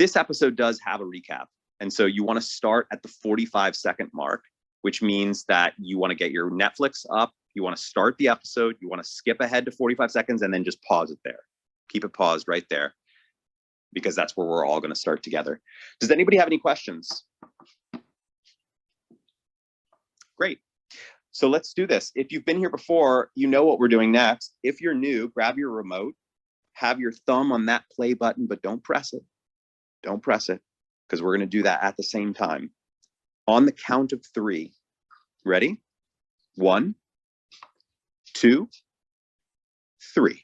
This episode does have a recap. And so you want to start at the 45-second mark, which means that you want to get your Netflix up. You want to start the episode. You want to skip ahead to 45 seconds and then just pause it there. Keep it paused right there, because that's where we're all going to start together. Does anybody have any questions? Great. So let's do this. If you've been here before, you know what we're doing next. If you're new, grab your remote, have your thumb on that play button, but don't press it. Don't press it, because we're going to do that at the same time. On the count of 3. Ready? 1, 2, 3.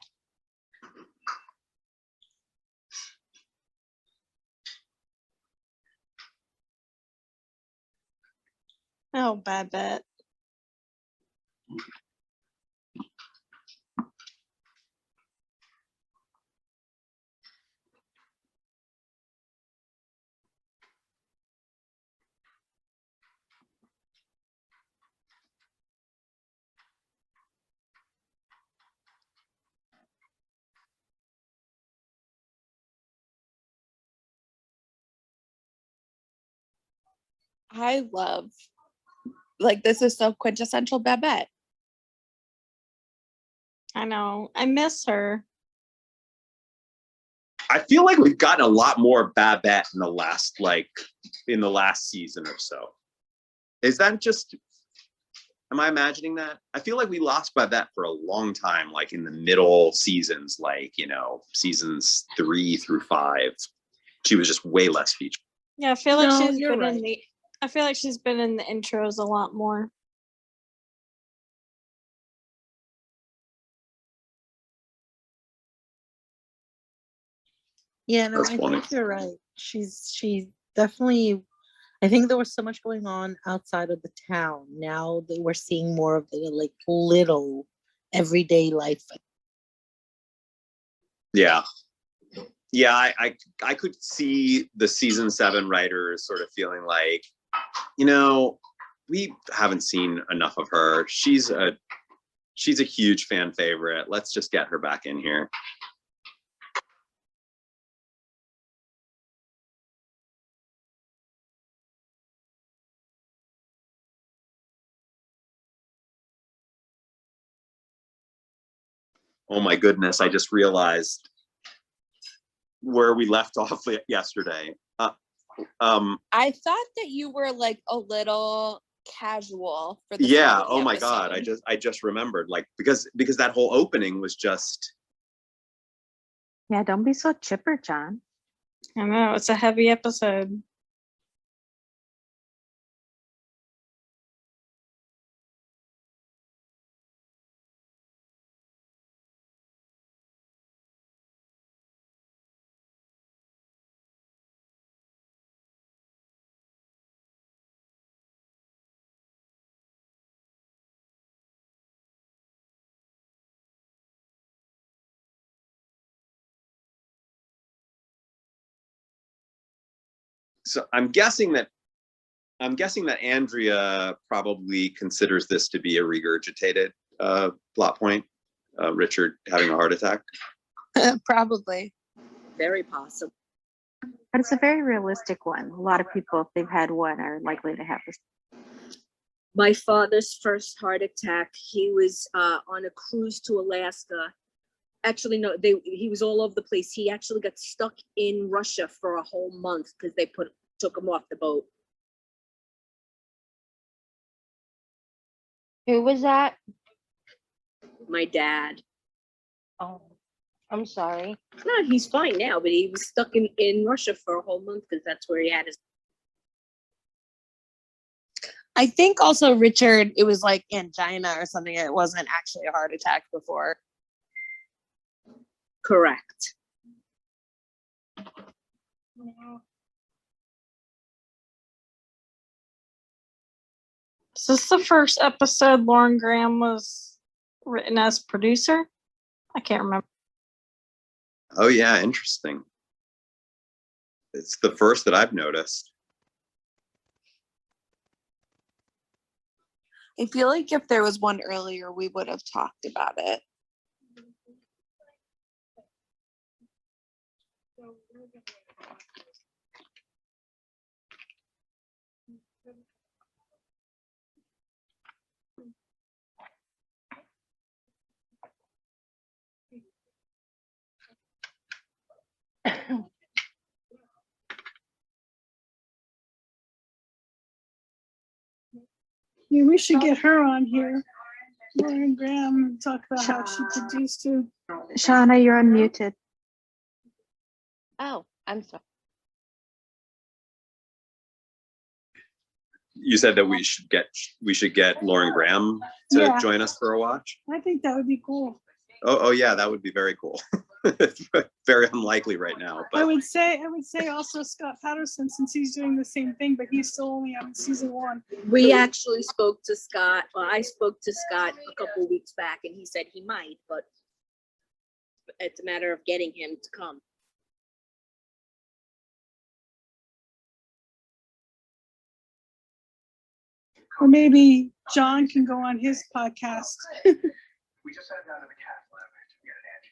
Oh, Babette. I love, like, this is so quintessential Babette. I know. I miss her. I feel like we've gotten a lot more Babette in the last season or so. Is that just, am I imagining that? I feel like we lost Babette for a long time, like in the middle seasons, like, seasons 3 through 5. She was just way less featured. Yeah, I feel like she's been right. I feel like she's been in the intros a lot more. Yeah, no, That's I funny. think you're right. She's definitely, I think there was so much going on outside of the town. Now that we're seeing more of the like little everyday life. Yeah. Yeah, I could see the season 7 writers sort of feeling like, we haven't seen enough of her. She's a huge fan favorite. Let's just get her back in here. Oh my goodness, I just realized where we left off yesterday. I thought that you were like a little casual for the oh my god, I just remembered, like, because that whole opening was just, Yeah, don't be so chipper, John. I know, it's a heavy episode. so I'm guessing that Andrea probably considers this to be a regurgitated plot point. Richard having a heart attack. Probably. Very possible. But it's a very realistic one. A lot of people, if they've had one, are likely to have this. My father's first heart attack, he was on a cruise to Alaska. Actually, no, he was all over the place. He actually got stuck in Russia for a whole month because they took him off the boat. Who was that? My dad. Oh, I'm sorry. No, he's fine now, but he was stuck in Russia for a whole month because that's where he had his. I think also Richard, it was like angina or something. It wasn't actually a heart attack before. Correct. Is this the first episode Lauren Graham was written as producer? I can't remember. Oh yeah, interesting. It's the first that I've noticed. I feel like if there was one earlier, we would have talked about it. Yeah, we should get her on here. Lauren Graham, and talk about how she produced it. Shauna, you're unmuted. Oh, I'm sorry. You said that we should get Lauren Graham to Yeah. join us for a watch. I think that would be cool. Oh yeah, that would be very cool. It's very unlikely right now, I but would say also Scott Patterson, since he's doing the same thing, but he's still only on season 1. We actually spoke to Scott, well, I spoke to Scott a couple of weeks back and he said he might, but it's a matter of getting him to come. Or maybe John can go on his podcast. We just sat down in the cat lab to get an angiogram.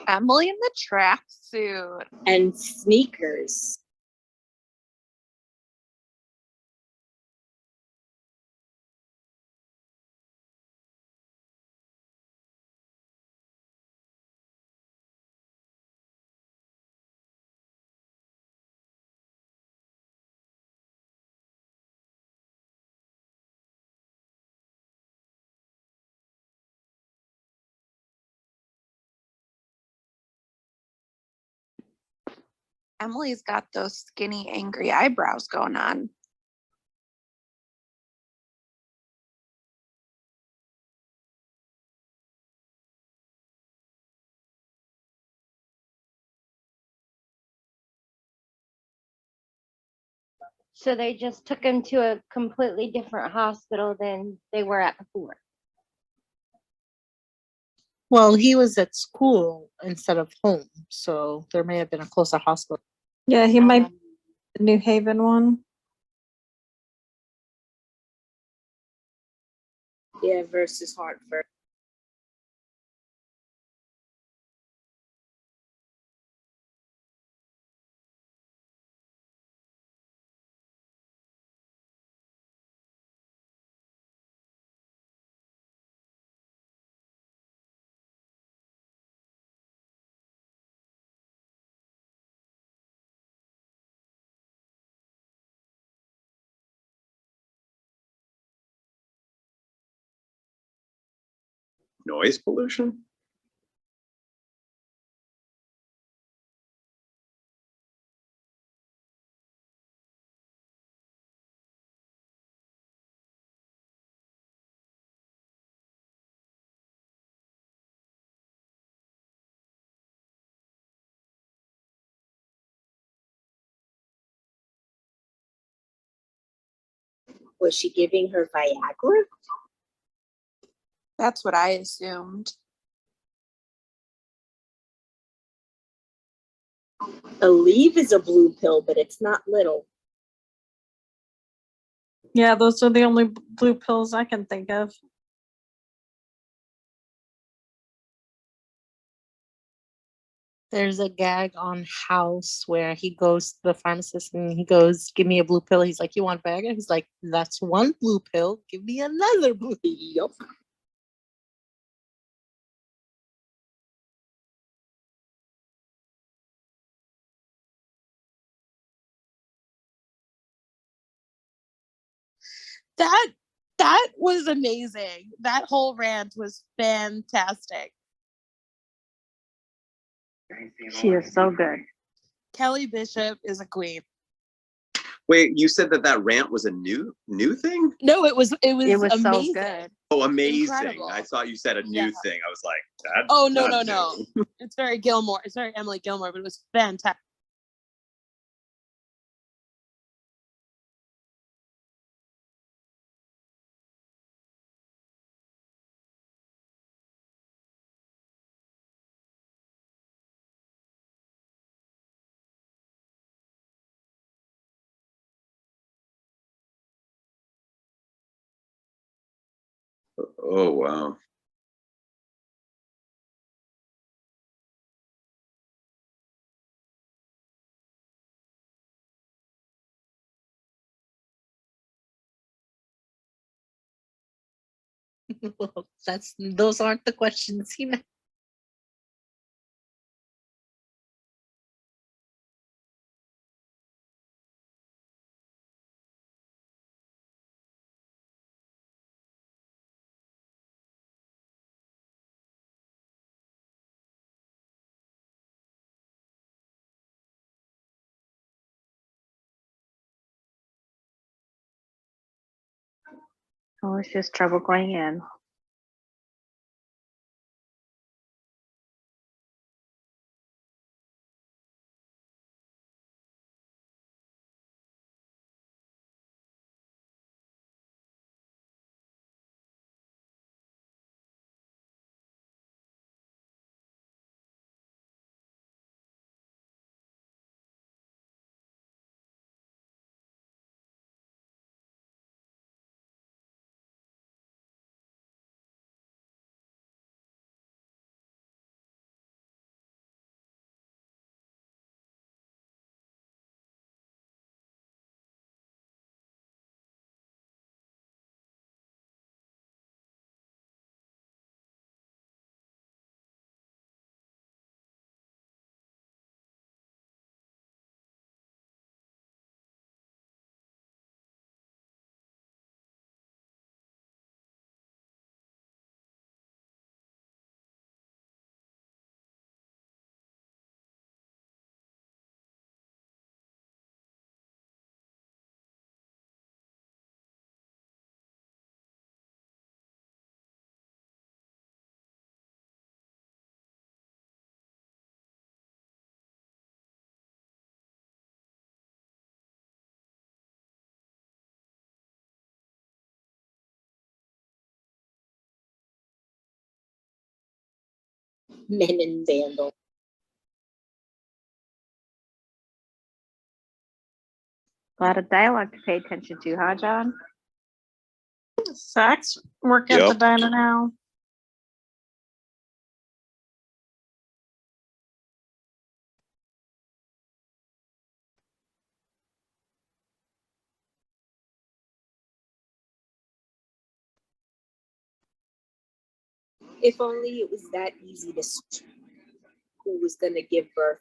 Emily in the tracksuit. And sneakers. Emily's got those skinny, angry eyebrows going on. So they just took him to a completely different hospital than they were at before. Well, he was at school instead of home, so there may have been a closer hospital. Yeah, he might be the New Haven one. Yeah, versus Hartford. noise pollution? Was she giving her Viagra? That's what I assumed. Aleve is a blue pill, but it's not little. Yeah, those are the only blue pills I can think of. There's a gag on House where he goes to the pharmacist and he goes, "Give me a blue pill." He's like, "You want Viagra?" He's like, "That's one blue pill. Give me another blue." Yup. That was amazing. That whole rant was fantastic. She is so good. Kelly Bishop is a queen. Wait, you said that rant was a new thing? No, it was It was so amazing. good. Oh, amazing. Incredible. I thought you said a new Yeah. thing. I was like, that's Oh no, not no. new. It's very Gilmore. It's very Emily Gilmore, but it was fantastic. Oh, wow. Well, those aren't the questions, Oh, it's just trouble going in. Men and Vandal. A lot of dialogue to pay attention to, huh, John? Zach's working at the Yep. diner now. If only it was that easy to who was gonna give birth.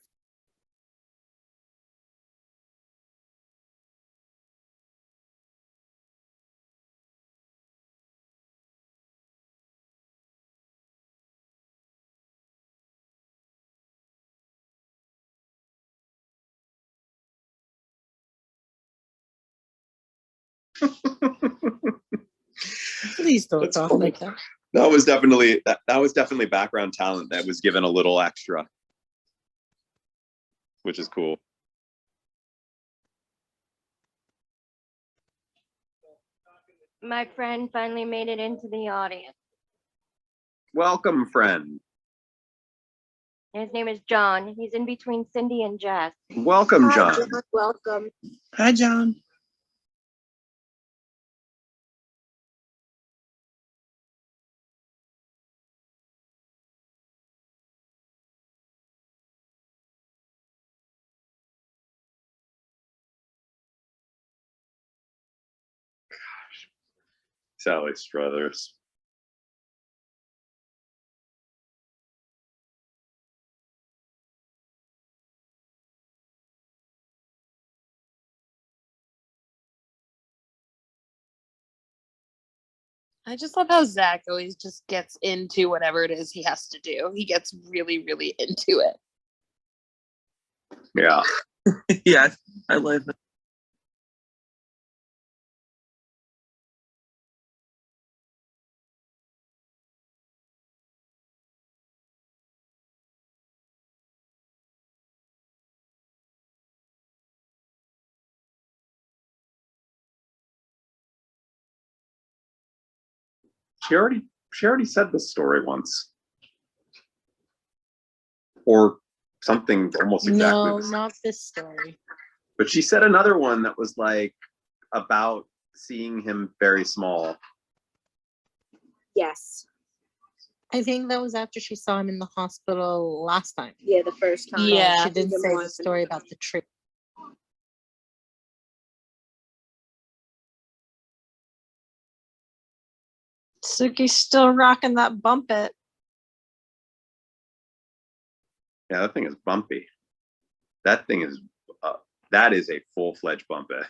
Please don't That's talk funny. like that. That was definitely background talent that was given a little extra, which is cool. My friend finally made it into the audience. Welcome, friend. His name is John. He's in between Cindy and Jess. Welcome, Hi, John. John, welcome. Hi, John. Sally Struthers. I just love how Zach always just gets into whatever it is he has to do. He gets really, really into it. Yeah. Yeah, I love that. She already said this story once. Or something almost exactly No, the same. not this story. But she said another one that was like about seeing him very small. Yes. I think that was after she saw him in the hospital last time. Yeah, the first time. Yeah. She didn't Even say more the story about the trip. Suki's still rocking that bump it. Yeah, that thing is bumpy. That thing is, that is a full-fledged bump it.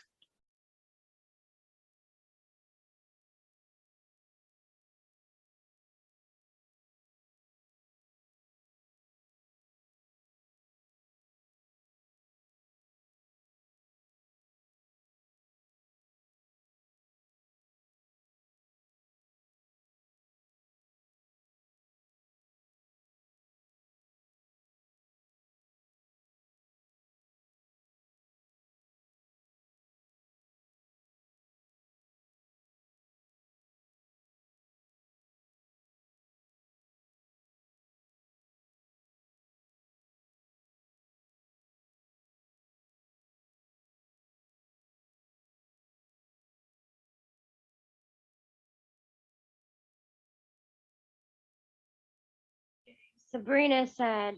Sabrina said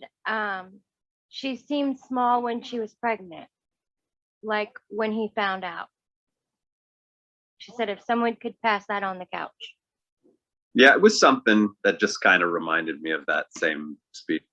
she seemed small when she was pregnant, like when he found out. She said if someone could pass that on the couch. Yeah, it was something that just kind of reminded me of that same speech.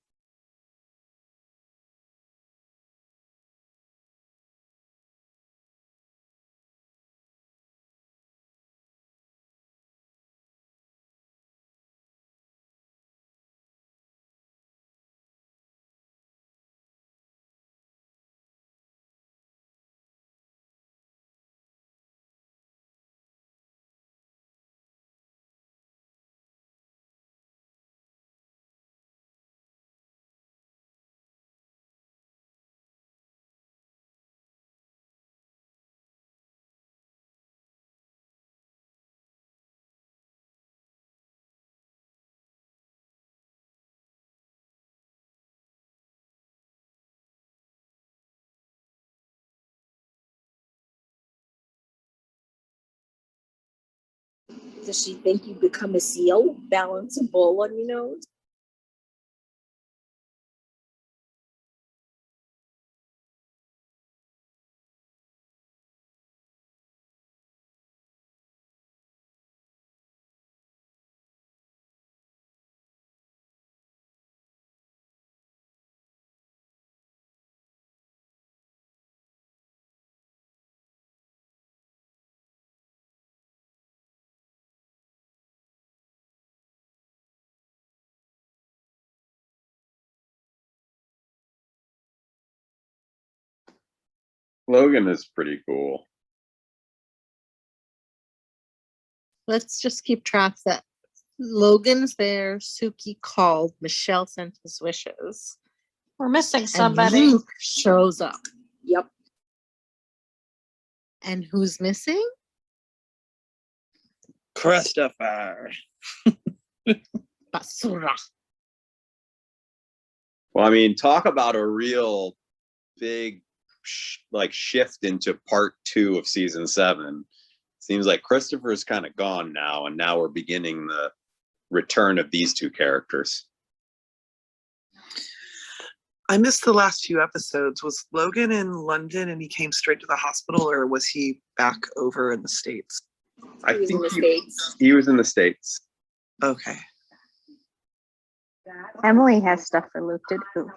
Does she think you become a seal? Balance a ball on your nose? Logan is pretty cool. Let's just keep track that Logan's there, Suki called, Michelle sent his wishes, We're missing and somebody. Luke shows up. Yep. And who's missing? Christopher. Basura. Well, I mean, talk about a real big shift into part 2 of season 7. Seems like Christopher's kind of gone now, and now we're beginning the return of these two characters. I missed the last few episodes. Was Logan in London and he came straight to the hospital, or was he back over in the States? I He was in think the States. he was in the States. Okay. Emily has stuff for Luke to do.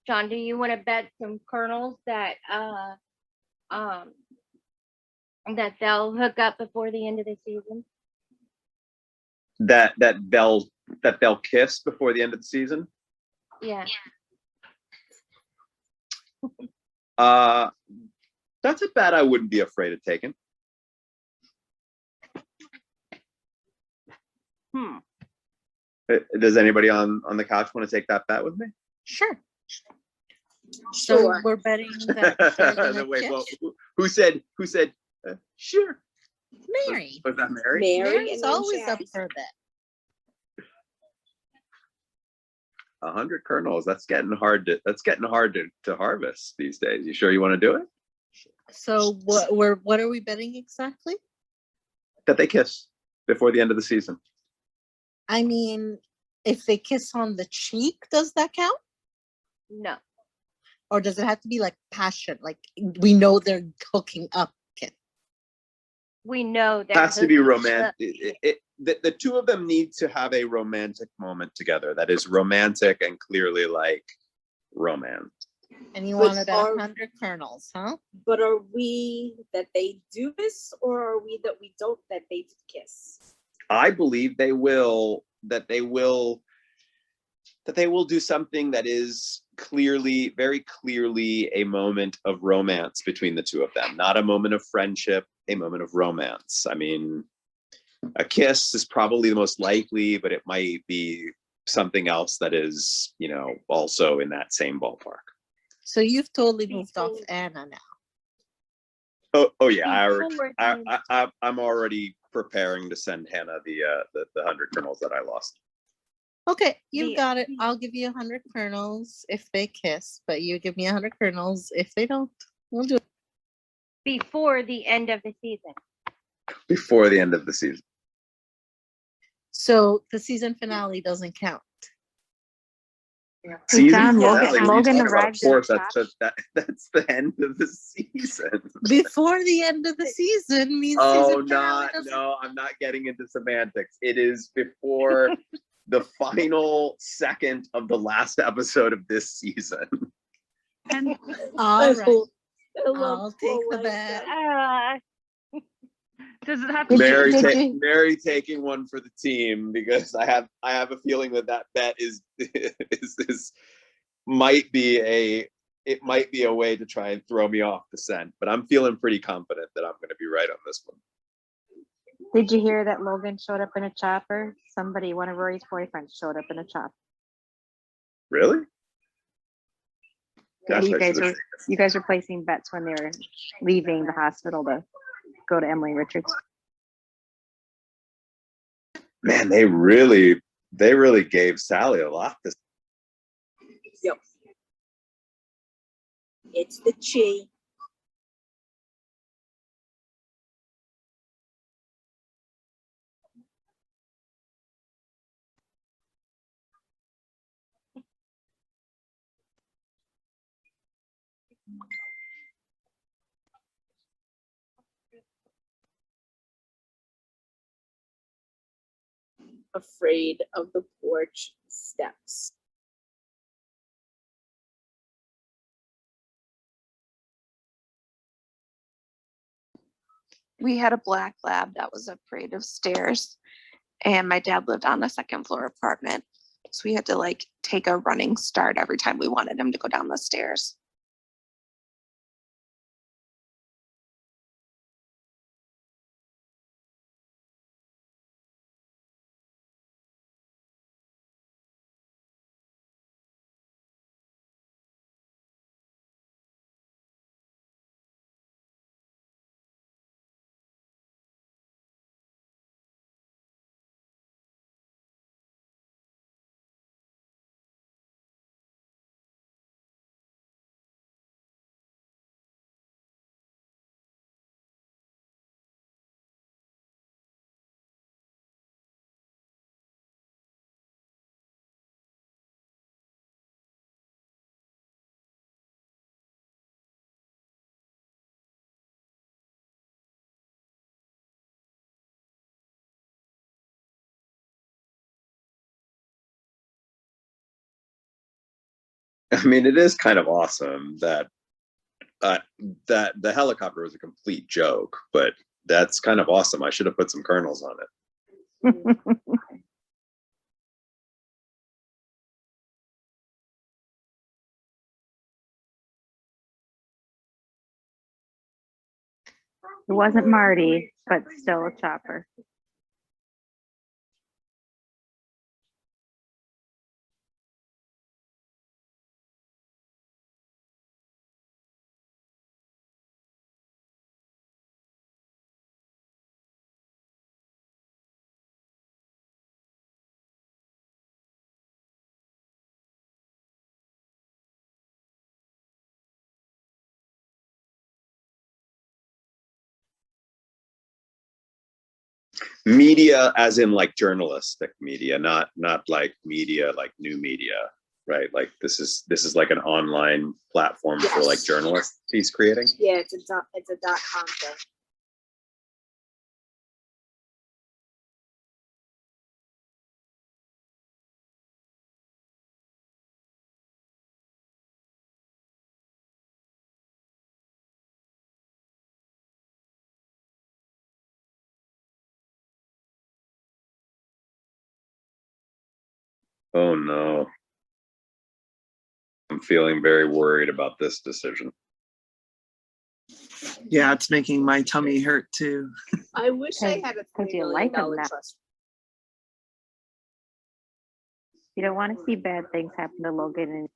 John, do you want to bet some kernels that that they'll hook up before the end of the season? That they'll kiss before the end of the season. Yeah. That's a bet I wouldn't be afraid of taking. Does anybody on the couch want to take that bet with me? Sure. So Sure. we're betting that they're gonna Wait, kiss? well, Who said? Sure. Mary. Was that Mary? Mary Mary's and then always up Chad. for that. 100 kernels. That's getting hard to harvest these days. You sure you want to do it? So what are we betting exactly? That they kiss before the end of the season. I mean, if they kiss on the cheek, does that count? No. Or does it have to be like passion? Like we know they're hooking up. Kid. We know It that has to be romantic. The two of them need to have a romantic moment together that is romantic and clearly like romance. And you But wanted are- 100 kernels, huh? But are we that they do this, or are we that we don't, that they kiss? I believe they will do something that is clearly, very clearly a moment of romance between the two of them, not a moment of friendship, a moment of romance. I mean, a kiss is probably the most likely, but it might be something else that is, you know, also in that same ballpark. So you've totally moved off Anna now. Oh yeah, Before I'm already preparing to send Hannah the 100 kernels that I lost. Okay, you The- got it. I'll give you 100 kernels if they kiss, but you give me 100 kernels if they don't. We'll do it. before the end of the season. Before the end of the season. So the season finale doesn't count. Hey, John, finale, Logan, what are you Logan talking about? arrived Of course, in that's the end of the season. Before the end of the season means Oh, season finale doesn't. no, I'm not getting into semantics. It is before the final second of the last episode of this season. All right, I love I'll take the Paul bet. Lester. Does it have to Mary taking one for the team because I have a feeling that bet is might be a way to try and throw me off the scent, but I'm feeling pretty confident that I'm going to be right on this one. Did you hear that Logan showed up in a chopper? Somebody, one of Rory's boyfriends, showed up in a chopper. Really? Yeah, Gosh, you I guys should've- were placing bets when they were leaving the hospital to go to Emily Richards. Man, they really gave Sally a lot to. Yep. It's the chi. Afraid of the porch steps. We had a black lab that was afraid of stairs, and my dad lived on a second floor apartment, so we had to like take a running start every time we wanted him to go down the stairs. I mean, it is kind of awesome that that the helicopter was a complete joke, but that's kind of awesome. I should have put some kernels on it. It wasn't Marty, but still a chopper. Media as in like journalistic media, not like media like new media, right? Like this is like an online platform for like Yes. journalists he's creating. Yeah, it's a .com thing. Oh no. I'm feeling very worried about this decision. Yeah, it's making my tummy hurt too. I wish I Cause- had a cause $3 you million like 'em now. trust. You don't want to see bad things happen to Logan. And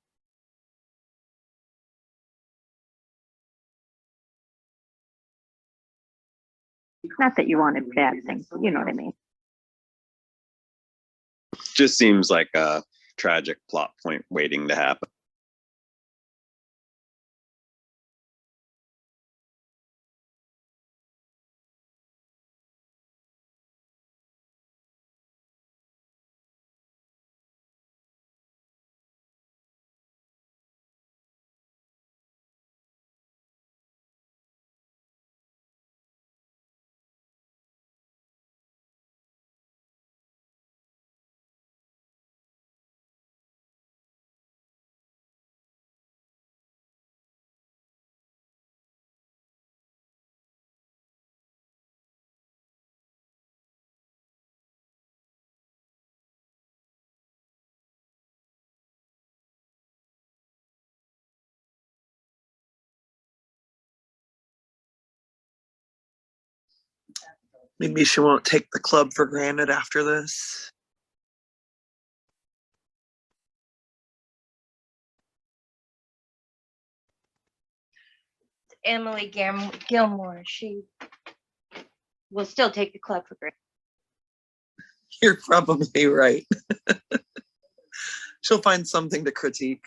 not that you wanted bad things, but you know what I mean. Just seems like a tragic plot point waiting to happen. Maybe she won't take the club for granted after this. Emily Gilmore, she will still take the club for granted. You're probably right. She'll find something to critique.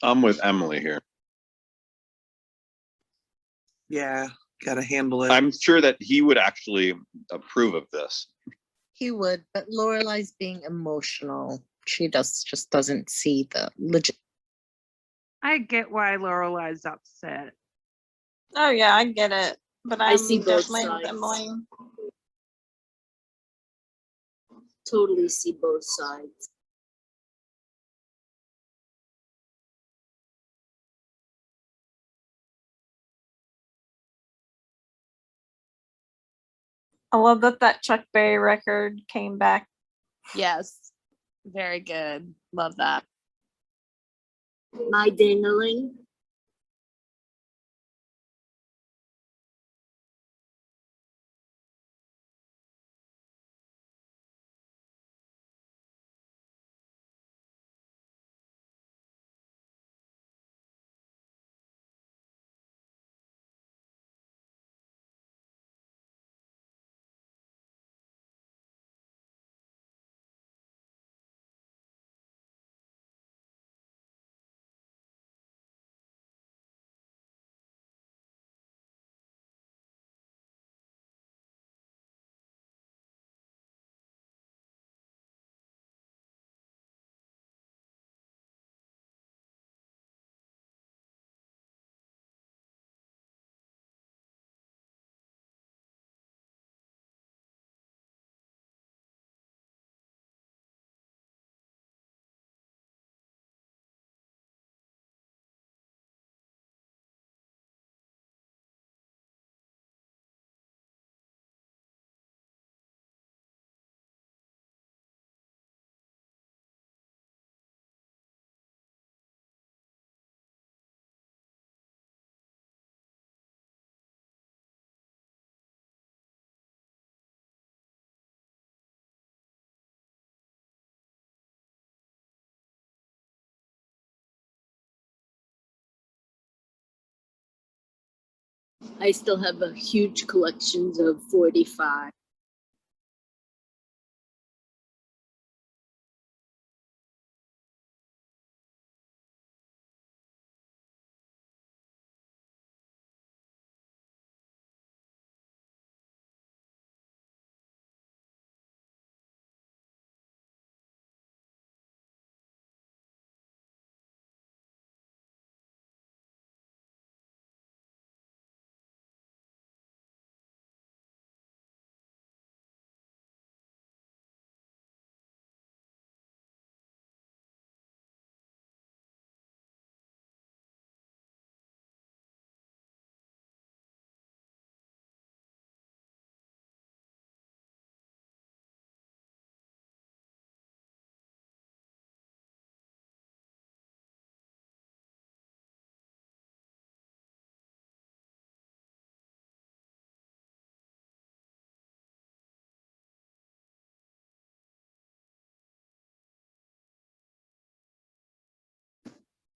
I'm with Emily here. Yeah, gotta handle it. I'm sure that he would actually approve of this. He would, but Lorelai's being emotional. She just doesn't see the legit. I get why Lorelai's upset. Oh yeah, I get it, but I I'm see both definitely with sides. Emily. Totally see both sides. I love that Chuck Berry record came back. Yes. Very good. Love that. My dingling. I still have a huge collections of 45.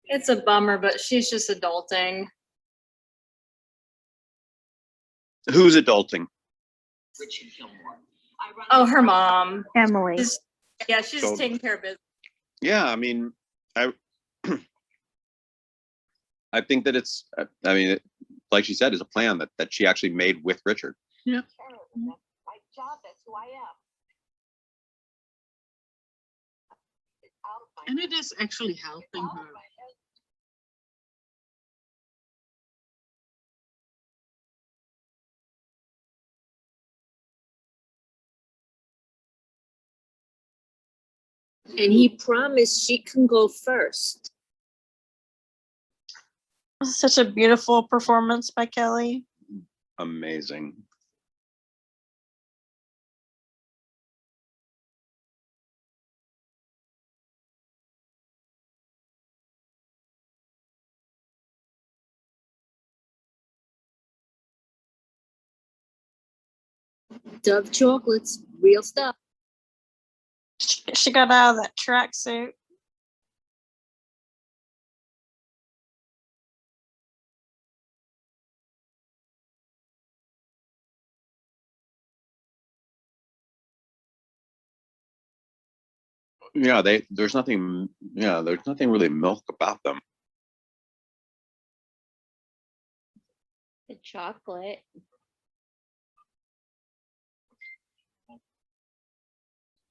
It's a bummer, but she's just adulting. Who's adulting? Oh, her mom. Emily. Yeah, she's So- taking care of business. Yeah, I mean, I I think that it's, I mean, like she said, is a plan that she actually made with Richard. Yeah. My job, that's who I am. And it is actually helping her. And he promised she can go first. Such a beautiful performance by Kelly. Amazing. Dove chocolates, real stuff. She got out of that tracksuit. Yeah, there's nothing, yeah, there's nothing really milk about them. The chocolate.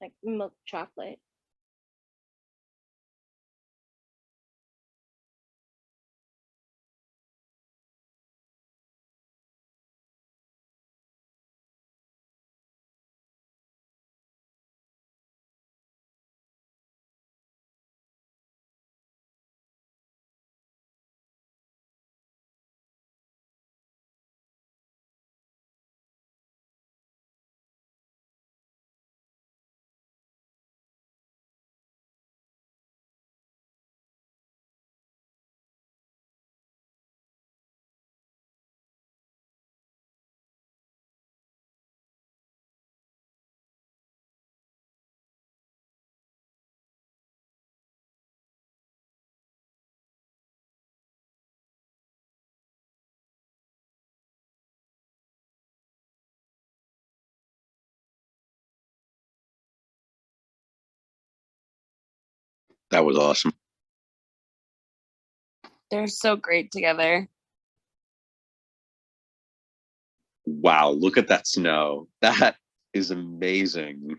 Like milk chocolate. That was awesome. They're so great together. Wow, look at that snow. That is amazing.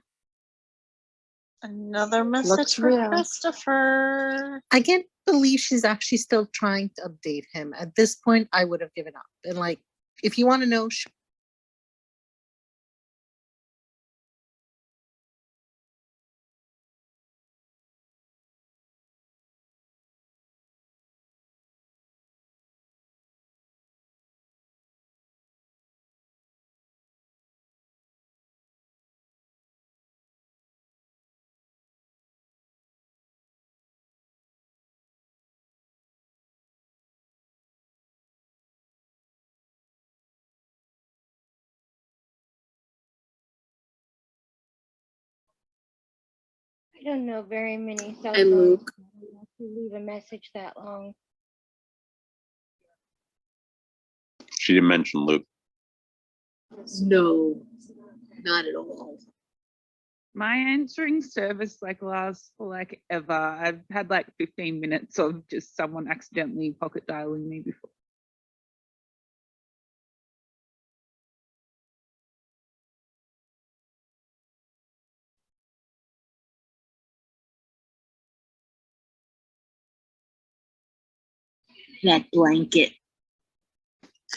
Another message Looks for real. Christopher. I can't believe she's actually still trying to update him. At this point, I would have given up. And like, if you want to know, I don't know very many cell And phones Luke. that actually leave a message that long. She didn't mention Luke. No, not at all. My answering service like lasts for like ever. I've had like 15 minutes of just someone accidentally pocket dialing me before. That blanket.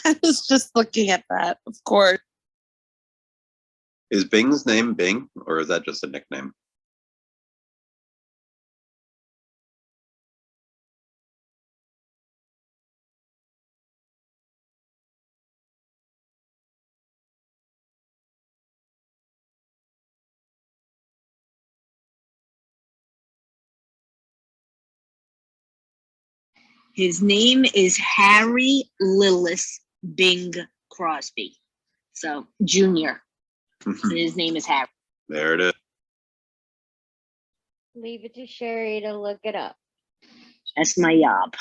I was just looking at that, of course. Is Bing's name Bing, or is that just a nickname? His name is Harry Lillis Bing Crosby. So Junior. And his name is Harry. There it is. Leave it to Sherry to look it up. That's my job.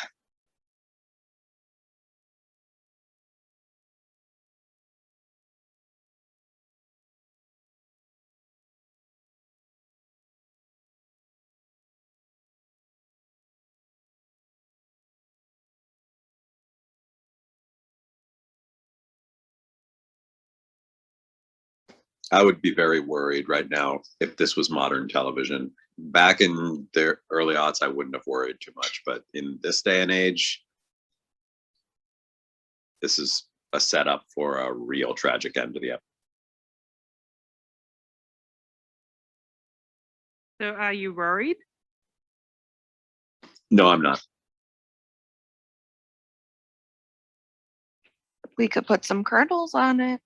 I would be very worried right now if this was modern television. Back in the early aughts, I wouldn't have worried too much, but in this day and age, this is a setup for a real tragic end to the episode. So are you worried? No, I'm not. We could put some kernels on it.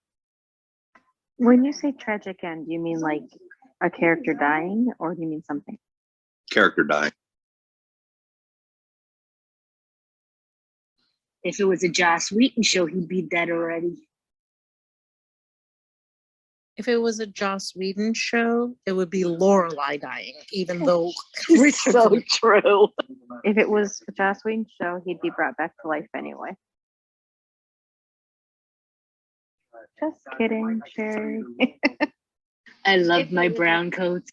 When you say tragic end, you mean like a character dying, or do you mean something? Character dying. If it was a Joss Wheaton show, he'd be dead already. If it was a Joss Whedon show, it would be Lorelai dying, even though Richard So would- true. If it was a Joss Whedon show, he'd be brought back to life anyway. Just kidding, Sherry. I love If it my was a- brown coats.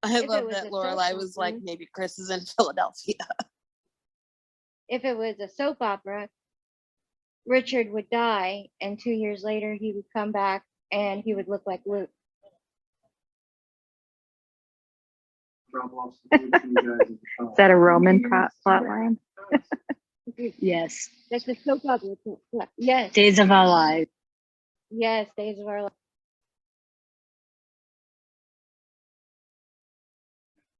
I If it love was that a Lorelai soap was like, opera. maybe Chris is in Philadelphia. If it was a soap opera, Richard would die, and 2 years later he would come back and he would look like Luke. Is that a Roman plot line? Yes. That's the soap opera. plot. Yes, Days of Our Lives. yes, Days of Our Lives.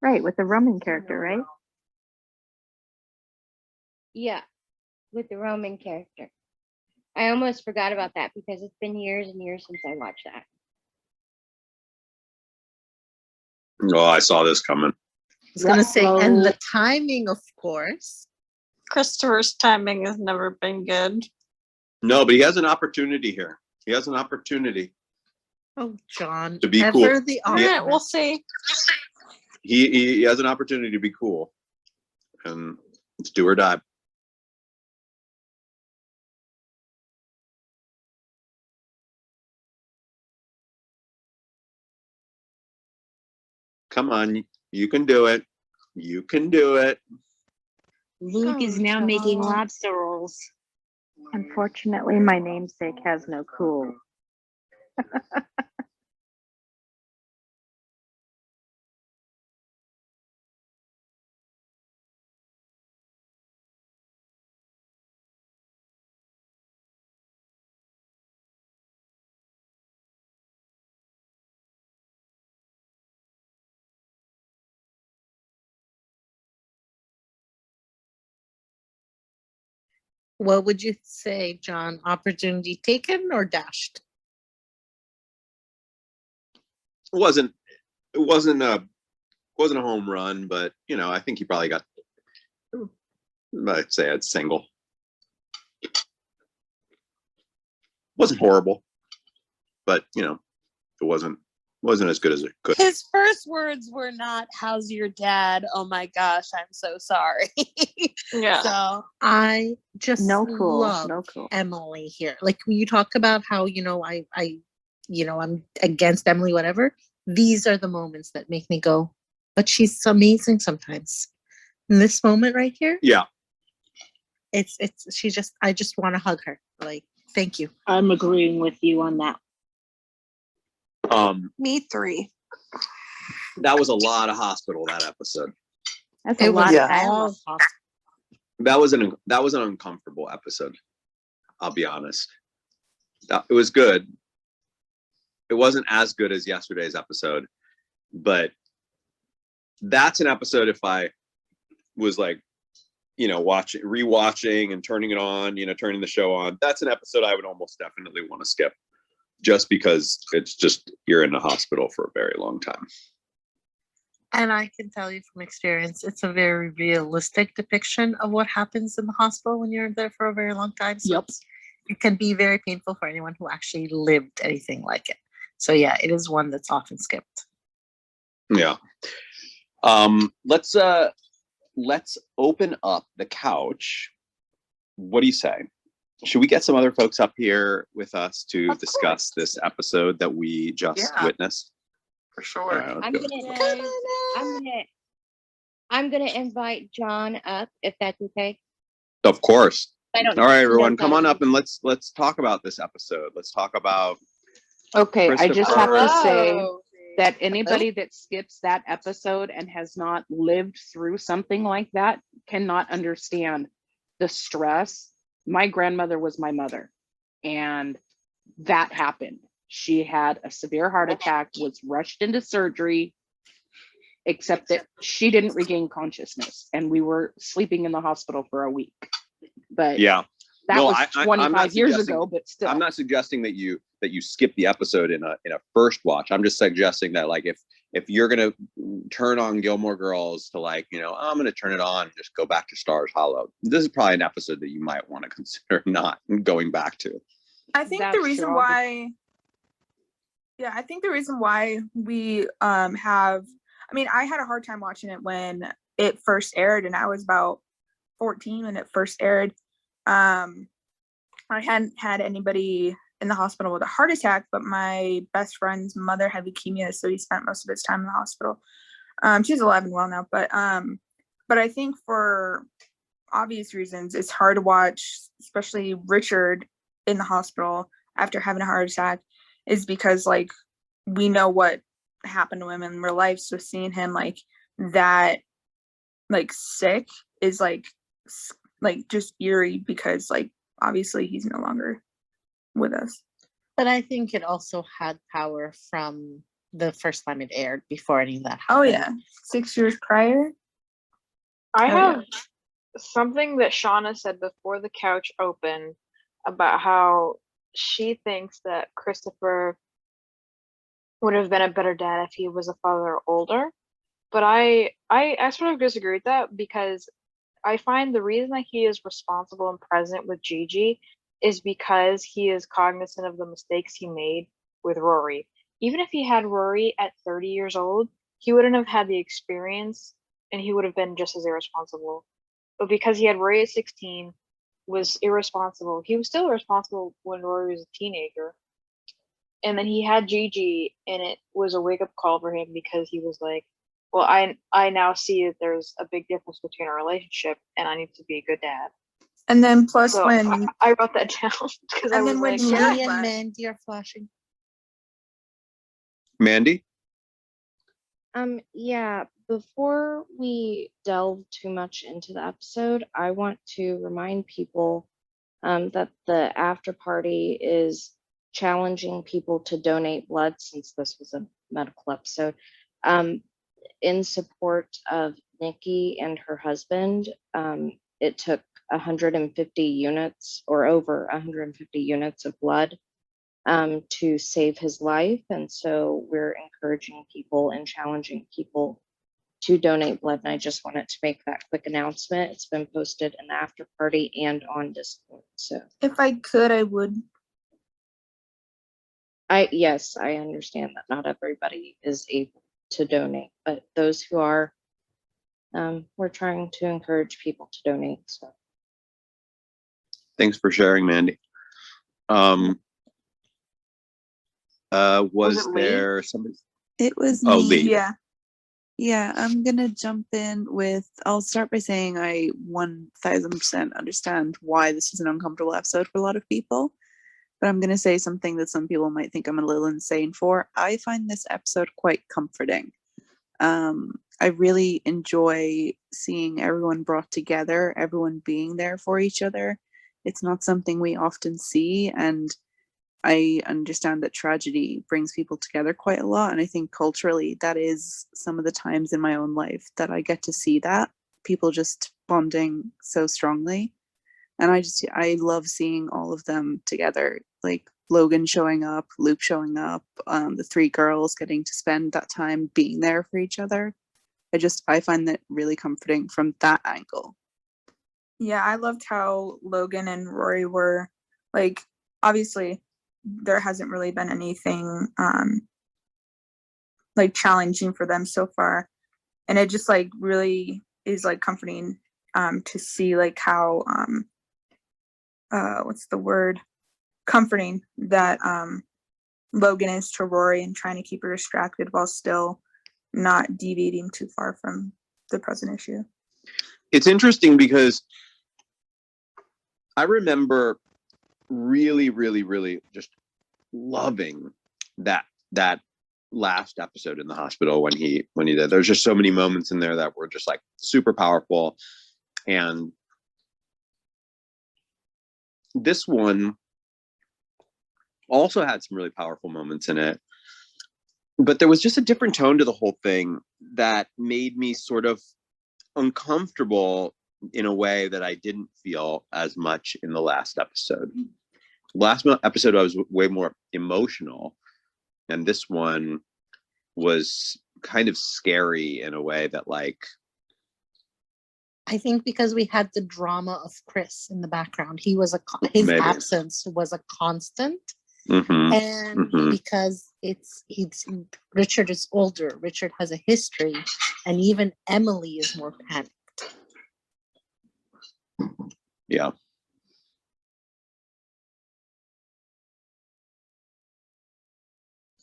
Right, with the Roman character, right? Yeah, with the Roman character. I almost forgot about that because it's been years and years since I watched that. Oh, I saw this coming. I was gonna say, and the Uh-oh. timing, of course. Christopher's timing has never been good. No, but he has an opportunity here. He has an opportunity. Oh, John, To be ever cool. the All right, we'll optimist. see. He has an opportunity to be cool, and it's do or die. Come on, you can do it. You can do it. Luke is Oh, now making John. lobster rolls. Unfortunately, my namesake has no cool. What would you say, John? Opportunity taken or dashed? It wasn't a home run, but you know, I think he probably got, I'd say it's single. Wasn't horrible, but you know, it wasn't Wasn't as good as it could. His first words were not, "How's your dad? Oh my gosh, I'm so sorry." Yeah. So I just No cool, love no cool. Emily here. Like when you talk about how, I'm against Emily, whatever. These are the moments that make me go, but she's amazing sometimes. In this moment right here, Yeah. I just want to hug her. Like, thank you. I'm agreeing with you on that. Me 3. That was a lot of hospital, that episode. That's a It was lot Yeah. of dialogue. all That was an uncomfortable episode. I'll be honest. It was good. It wasn't as good as yesterday's episode, but that's an episode if I was like, rewatching and turning it on, turning the show on. That's an episode I would almost definitely want to skip just because you're in the hospital for a very long time. And I can tell you from experience, it's a very realistic depiction of what happens in the hospital when you're there for a very long time. So it can be very painful for anyone who actually lived anything like it. So yeah, it is one that's often skipped. Yeah. Let's open up the couch. What do you say? Should we get some other folks up here with us to discuss this episode that we just witnessed? For sure. I'm gonna invite John up if that's okay. Of course. I don't All right, know everyone, if come on that'll up and let's talk about this episode. Let's talk about Okay, I just have to say Hello. that anybody that skips that episode and has not lived through something like that cannot understand the stress. My grandmother was my mother, and that happened. She had a severe heart attack, was rushed into surgery, except that she didn't regain consciousness, and we were sleeping in the hospital for a week. But yeah. that No, was I'm 25 not years suggesting- ago, but still. I'm not suggesting that you skip the episode in a first watch. I'm just suggesting that like if you're gonna turn on Gilmore Girls to I'm gonna turn it on and just go back to Stars Hollow. This is probably an episode that you might want to consider not going back to. I think That's the reason true. why I think the reason why we have I had a hard time watching it when it first aired, and I was about 14 when it first aired. I hadn't had anybody in the hospital with a heart attack, but my best friend's mother had leukemia, so he spent most of his time in the hospital. She's alive and well now, but I think for obvious reasons, it's hard to watch, especially Richard in the hospital after having a heart attack, is because we know what happened to him in real life. So seeing him that sick is just eerie, because obviously he's no longer with us. But I think it also had power from the first time it aired before any of that happened. Oh yeah, 6 years prior. I Oh, have something that Shauna said before the couch opened about how she thinks that Christopher would have been a better dad if he was a father older. But I sort of disagree with that, because I find the reason that he is responsible and present with Gigi is because he is cognizant of the mistakes he made with Rory. Even if he had Rory at 30 years old, he wouldn't have had the experience and he would have been just as irresponsible. But because he had Rory at 16, was irresponsible. He was still irresponsible when Rory was a teenager. And then he had Gigi, and it was a wake-up call for him, because he was like, well, I now see that there's a big difference between our relationship, and I need to be a good dad. And then plus So when I wrote that down because I And was then when like, Sharon Me and left- Mandy are flashing. Mandy? Yeah, before we delve too much into the episode, I want to remind people that the after party is challenging people to donate blood, since this was a medical episode, in support of Nikki and her husband. It took 150 units or over 150 units of blood to save his life. And so we're encouraging people and challenging people to donate blood. And I just wanted to make that quick announcement. It's been posted in the after party and on Discord. So if I could, I would. Yes, I understand that not everybody is able to donate, but those who are, we're trying to encourage people to donate. So Thanks for sharing, Mandy. Was it Lee? there somebody? It was Oh, me. Lee. Yeah. Yeah, I'm gonna jump in with, I'll start by saying I 1000% understand why this is an uncomfortable episode for a lot of people. But I'm gonna say something that some people might think I'm a little insane for. I find this episode quite comforting. I really enjoy seeing everyone brought together, everyone being there for each other. It's not something we often see, and I understand that tragedy brings people together quite a lot. And I think culturally, that is some of the times in my own life that I get to see that people just bonding so strongly. And I love seeing all of them together, like Logan showing up, Luke showing up, the three girls getting to spend that time being there for each other. I find that really comforting from that angle. Yeah, I loved how Logan and Rory were, like, obviously there hasn't really been anything like challenging for them so far. And it just like really is like comforting to see like how what's the word? Comforting that Logan is to Rory and trying to keep her distracted while still not deviating too far from the present issue. It's interesting because I remember really, really, really just loving that last episode in the hospital when he did. There's just so many moments in there that were just like super powerful. And this one also had some really powerful moments in it. But there was just a different tone to the whole thing that made me sort of uncomfortable in a way that I didn't feel as much in the last episode. Last episode, I was way more emotional. And this one was kind of scary in a way that, like, I think because we had the drama of Chris in the background, his maybe. Absence was a constant. Mm-hmm. And Mm-hmm. because Richard is older, Richard has a history, and even Emily is more panicked. Yeah.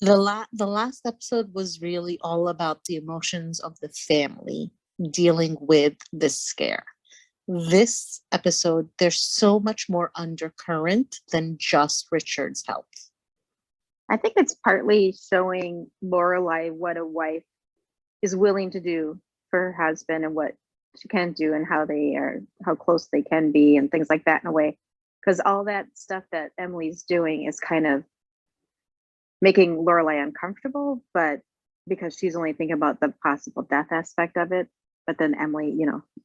The last episode was really all about the emotions of the family dealing with this scare. This episode, there's so much more undercurrent than just Richard's health. I think it's partly showing Lorelai what a wife is willing to do for her husband and what she can do and how close they can be and things like that in a way. Because all that stuff that Emily's doing is kind of making Lorelai uncomfortable, but because she's only thinking about the possible death aspect of it. But then Emily,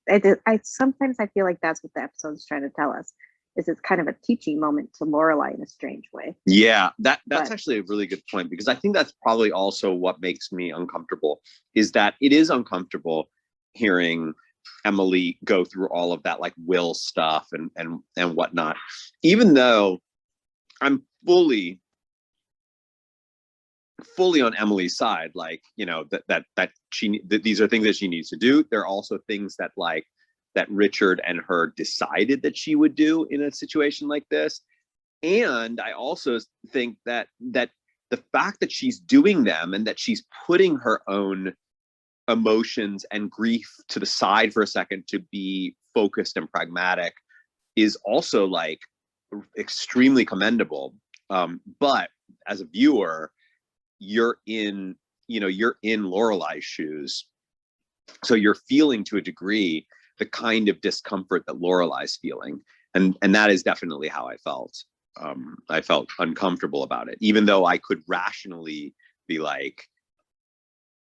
I sometimes I feel like that's what the episode's trying to tell us. Is it's kind of a teaching moment to Lorelai in a strange way. Yeah, that's actually a really good point, because I think that's probably also what makes me uncomfortable, is that it is uncomfortable hearing Emily go through all of that like will stuff and whatnot, even though I'm fully on Emily's side. Like, that these are things that she needs to do. There are also things that that Richard and her decided that she would do in a situation like this. And I also think that the fact that she's doing them and that she's putting her own emotions and grief to the side for a second to be focused and pragmatic is also like extremely commendable. But as a viewer, you're in Lorelai's shoes. So you're feeling to a degree the kind of discomfort that Lorelai's feeling. And that is definitely how I felt. I felt uncomfortable about it, even though I could rationally be like,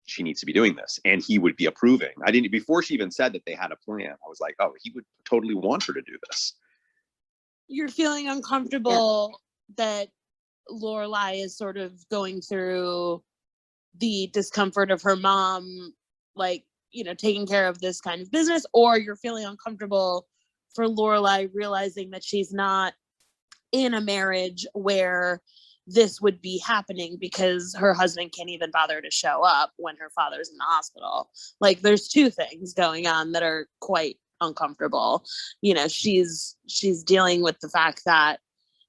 she needs to be doing this, and he would be approving. Before she even said that they had a plan, I was like, oh, he would totally want her to do this. You're feeling uncomfortable that Lorelai is sort of going through the discomfort of her mom, like, taking care of this kind of business, or you're feeling uncomfortable for Lorelai realizing that she's not in a marriage where this would be happening because her husband can't even bother to show up when her father's in the hospital. Like there's two things going on that are quite uncomfortable. You know, she's dealing with the fact that,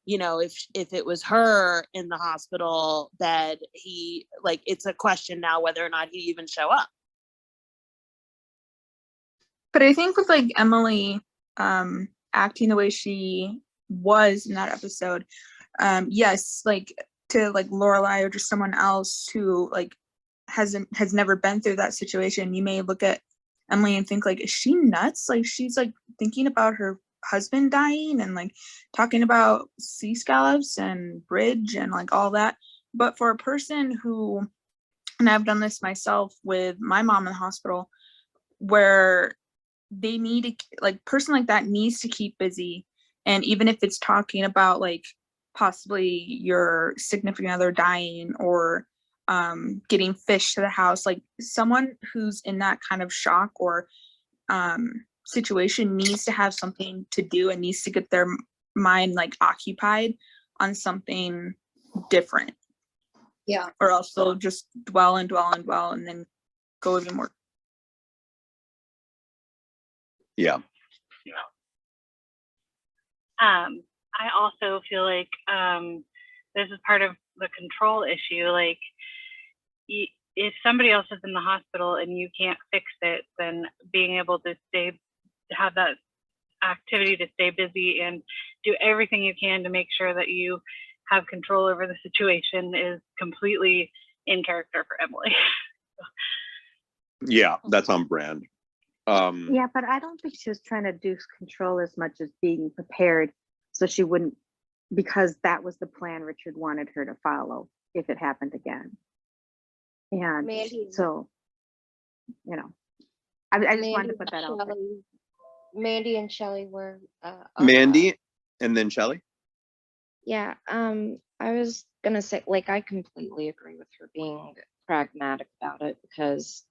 you know, if it was her in the hospital bed, he, like, it's a question now whether or not he'd even show up. But I think with like Emily acting the way she was in that episode, yes, like to like Lorelai or just someone else who like has never been through that situation, you may look at Emily and think like, is she nuts? Like she's like thinking about her husband dying and like talking about sea scallops and bridge and like all that. But for a person who, and I've done this myself with my mom in the hospital, where they need to, like, person like that needs to keep busy. And even if it's talking about like possibly your significant other dying or getting fish to the house, like someone who's in that kind of shock or situation needs to have something to do and needs to get their mind like occupied on something different. Yeah. Or else they'll just dwell and dwell and dwell and then go even more. Yeah. I also feel like this is part of the control issue. Like, if somebody else is in the hospital and you can't fix it, then being able to have that activity to stay busy and do everything you can to make sure that you have control over the situation is completely in character for Emily. Yeah, that's on brand. Yeah, but I don't think she was trying to do control as much as being prepared so she wouldn't, because that was the plan Richard wanted her to follow if it happened again. And Mandy. so, you know, I just wanted to put that out there. Mandy and Shelley were Mandy and then Shelley. Yeah, I was gonna say, like, I completely agree with her being pragmatic about it because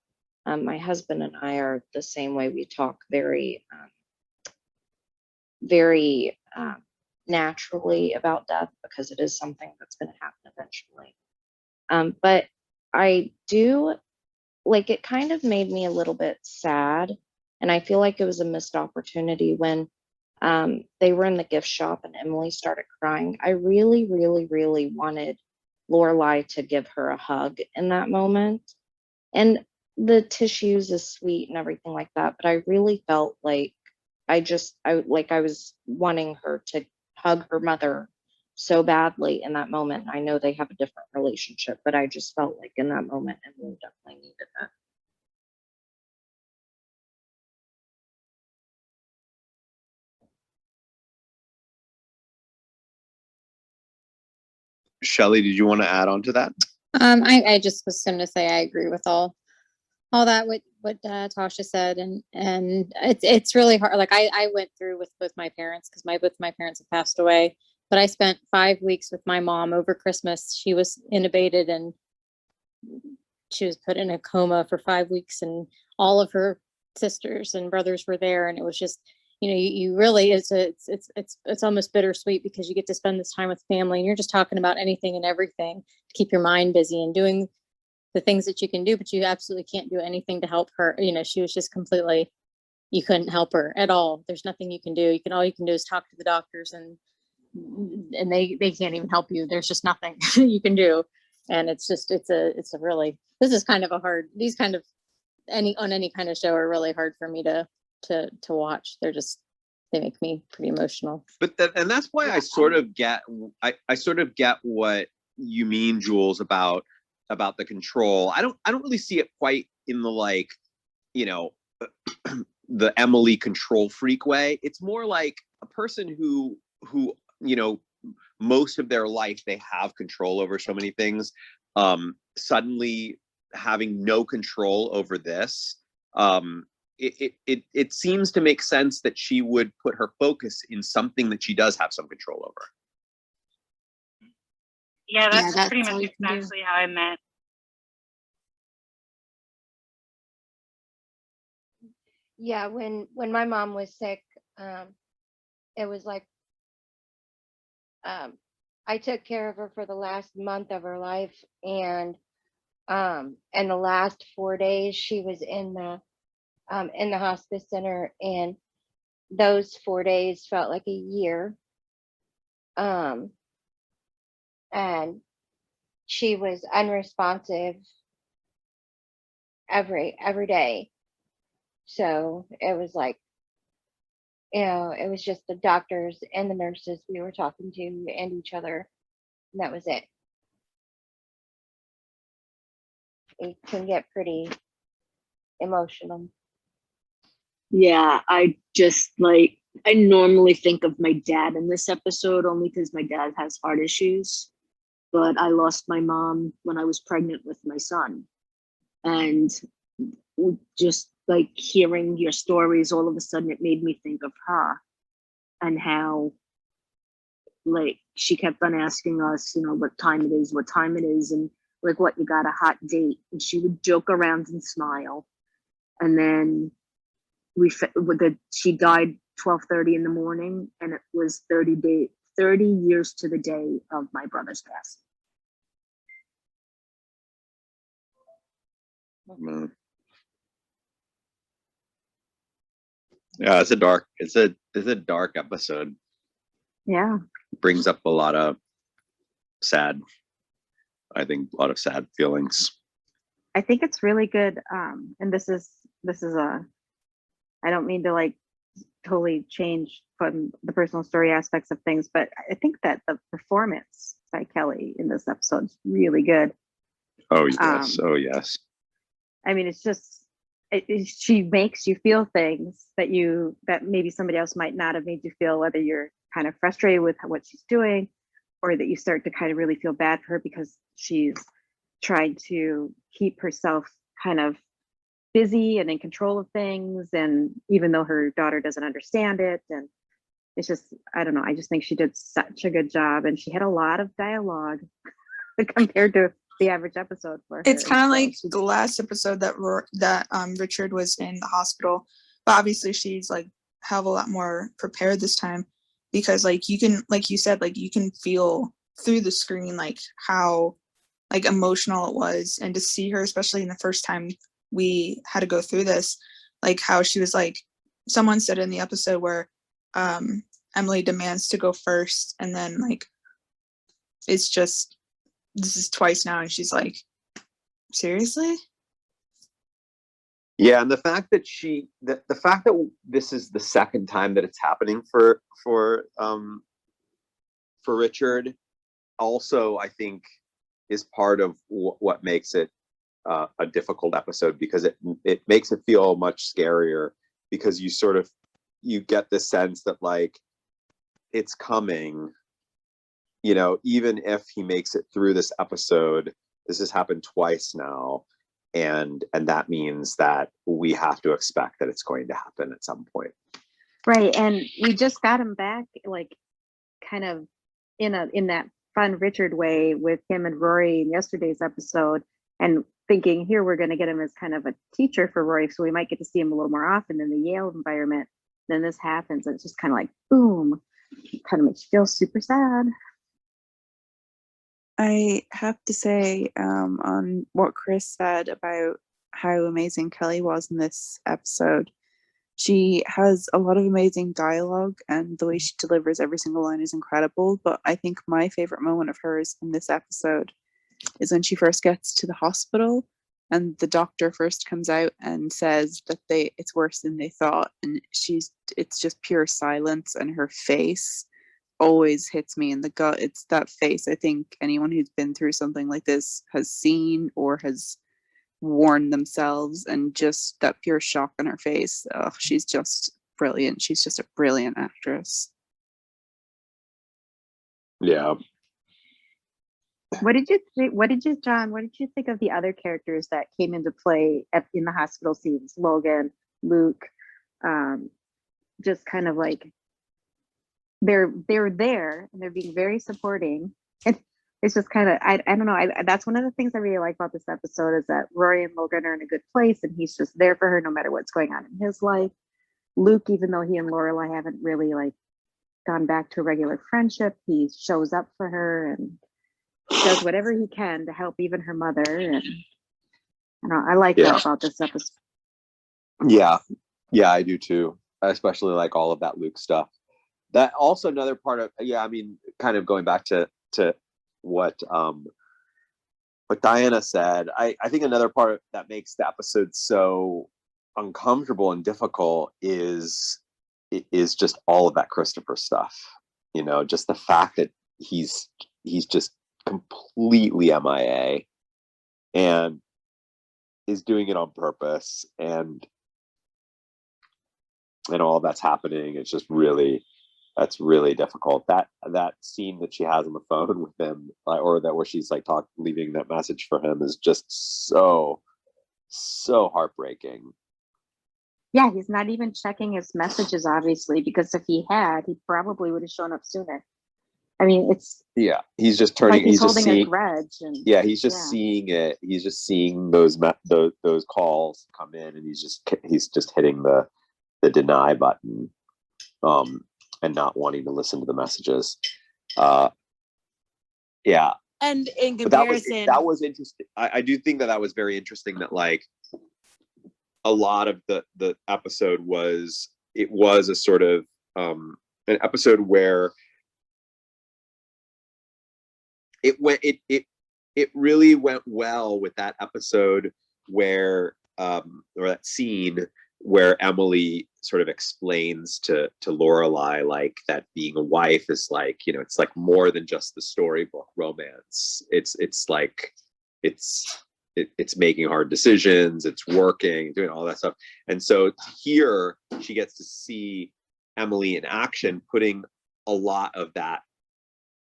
my husband and I are the same way. We talk very, very naturally about death because it is something that's going to happen eventually. But I do, like, it kind of made me a little bit sad, and I feel like it was a missed opportunity when they were in the gift shop and Emily started crying. I really, really, really wanted Lorelai to give her a hug in that moment. And the tissues is sweet and everything like that, but I really felt like I was wanting her to hug her mother so badly in that moment. I know they have a different relationship, but I just felt like in that moment Emily definitely needed that. Shelley, did you want to add on to that? I just was going to say I agree with all that what Tasha said, and it's really hard. Like I went through with my parents because both my parents have passed away, but I spent 5 weeks with my mom over Christmas. She was intubated and she was put in a coma for 5 weeks, and all of her sisters and brothers were there, and it was just, you know, you really, it's almost bittersweet because you get to spend this time with family and you're just talking about anything and everything to keep your mind busy and doing the things that you can do, but you absolutely can't do anything to help her. You know, she was just completely, you couldn't help her at all. There's nothing you can do. All you can do is talk to the doctors, and they can't even help you. There's just nothing you can do. And it's a really, this is kind of a hard, these kind of any kind of show are really hard for me to watch. They make me pretty emotional. But and that's why I sort of get, I sort of get what you mean, Jules, about the control. I don't really see it quite in the, like, you know, the Emily control freak way. It's more like a person who, you know, most of their life they have control over so many things, suddenly having no control over this. It seems to make sense that she would put her focus in something that she does have some control over. Yeah, that's that's pretty all much you can do. exactly how I meant. Yeah, when my mom was sick, it was like I took care of her for the last month of her life, and the last 4 days she was in the hospice center, and those 4 days felt like a year. And she was unresponsive every day. So it was like, it was just the doctors and the nurses we were talking to and each other, and that was it. It can get pretty emotional. Yeah, I just like, I normally think of my dad in this episode only because my dad has heart issues. But I lost my mom when I was pregnant with my son. And just like hearing your stories, all of a sudden it made me think of her and how like she kept on asking us, what time it is, and like what you got a hot date. And she would joke around and smile. And then she died 12:30 in the morning, and it was 30 years to the day of my brother's passing. Mm. Yeah, it's a dark episode. Yeah. Brings up a lot of sad feelings. I think it's really good. And this is I don't mean to like totally change from the personal story aspects of things, but I think that the performance by Kelly in this episode is really good. Oh yes. Yes. I mean, it's just she makes you feel things that maybe somebody else might not have made you feel, whether you're kind of frustrated with what she's doing, or that you start to kind of really feel bad for her because she's trying to keep herself kind of busy and in control of things, and even though her daughter doesn't understand it. And it's just, I don't know, I just think she did such a good job, and she had a lot of dialogue compared to the average episode for her. It's kind of So like the last episode that Richard was in the hospital, but obviously she's like hell of a lot more prepared this time, because like you can, like you said, like you can feel through the screen like how like emotional it was, and to see her, especially in the first time we had to go through this, like how she was like, someone said in the episode where Emily demands to go first, and then like it's just, this is twice now, and she's like, seriously? Yeah, and the fact that this is the second time that it's happening for Richard, also I think is part of what makes it a difficult episode, because it makes it feel much scarier, because you get the sense that like it's coming, even if he makes it through this episode. This has happened twice now, and that means that we have to expect that it's going to happen at some point. right, and we just got him back, like kind of in that fun Richard way with him and Rory in yesterday's episode, and thinking here we're going to get him as kind of a teacher for Rory, so we might get to see him a little more often in the Yale environment. Then this happens, and it's just kind of like boom, kind of makes you feel super sad. I have to say, on what Chris said about how amazing Kelly was in this episode, she has a lot of amazing dialogue, and the way she delivers every single line is incredible. But I think my favorite moment of hers in this episode is when she first gets to the hospital, and the doctor first comes out and says that it's worse than they thought, and it's just pure silence, and her face always hits me in the gut. It's that face I think anyone who's been through something like this has seen or has worn themselves, and just that pure shock on her face. She's just brilliant. She's just a brilliant actress. Yeah. What did you think, John, what did you think of the other characters that came into play in the hospital scenes? Logan, Luke, just kind of like they're there and they're being very supporting. And it's just kind of, I don't know. That's one of the things I really like about this episode, is that Rory and Logan are in a good place, and he's just there for her no matter what's going on in his life. Luke, even though he and Lorelai haven't really like gone back to a regular friendship. He shows up for her and does whatever he can to help even her mother. And I like that about this episode. Yeah. Yeah, I do too. I especially like all of that Luke stuff. That also another part of, I mean, kind of going back to what Diana said, I think another part that makes the episode so uncomfortable and difficult is just all of that Christopher stuff. You know, just the fact that he's just completely MIA and is doing it on purpose, and all that's happening. It's just that's really difficult. That scene that she has on the phone with him, or that where she's like leaving that message for him, is just so heartbreaking. Yeah, he's not even checking his messages, obviously, because if he had, he probably would have shown up sooner. I mean, it's he's just turning. like he's just holding seeing, a grudge, and he's just seeing it. He's just seeing those calls come in, and he's just hitting the deny button, and not wanting to listen to the messages. And in comparison, that was interesting. I do think that was very interesting. That like a lot of the episode was a sort of an episode where it really went well with that episode where or that scene where Emily sort of explains to Lorelai like that being a wife is like, you know, it's like more than just the storybook romance. It's like it's making hard decisions, it's working, doing all that stuff. And so here she gets to see Emily in action, putting a lot of that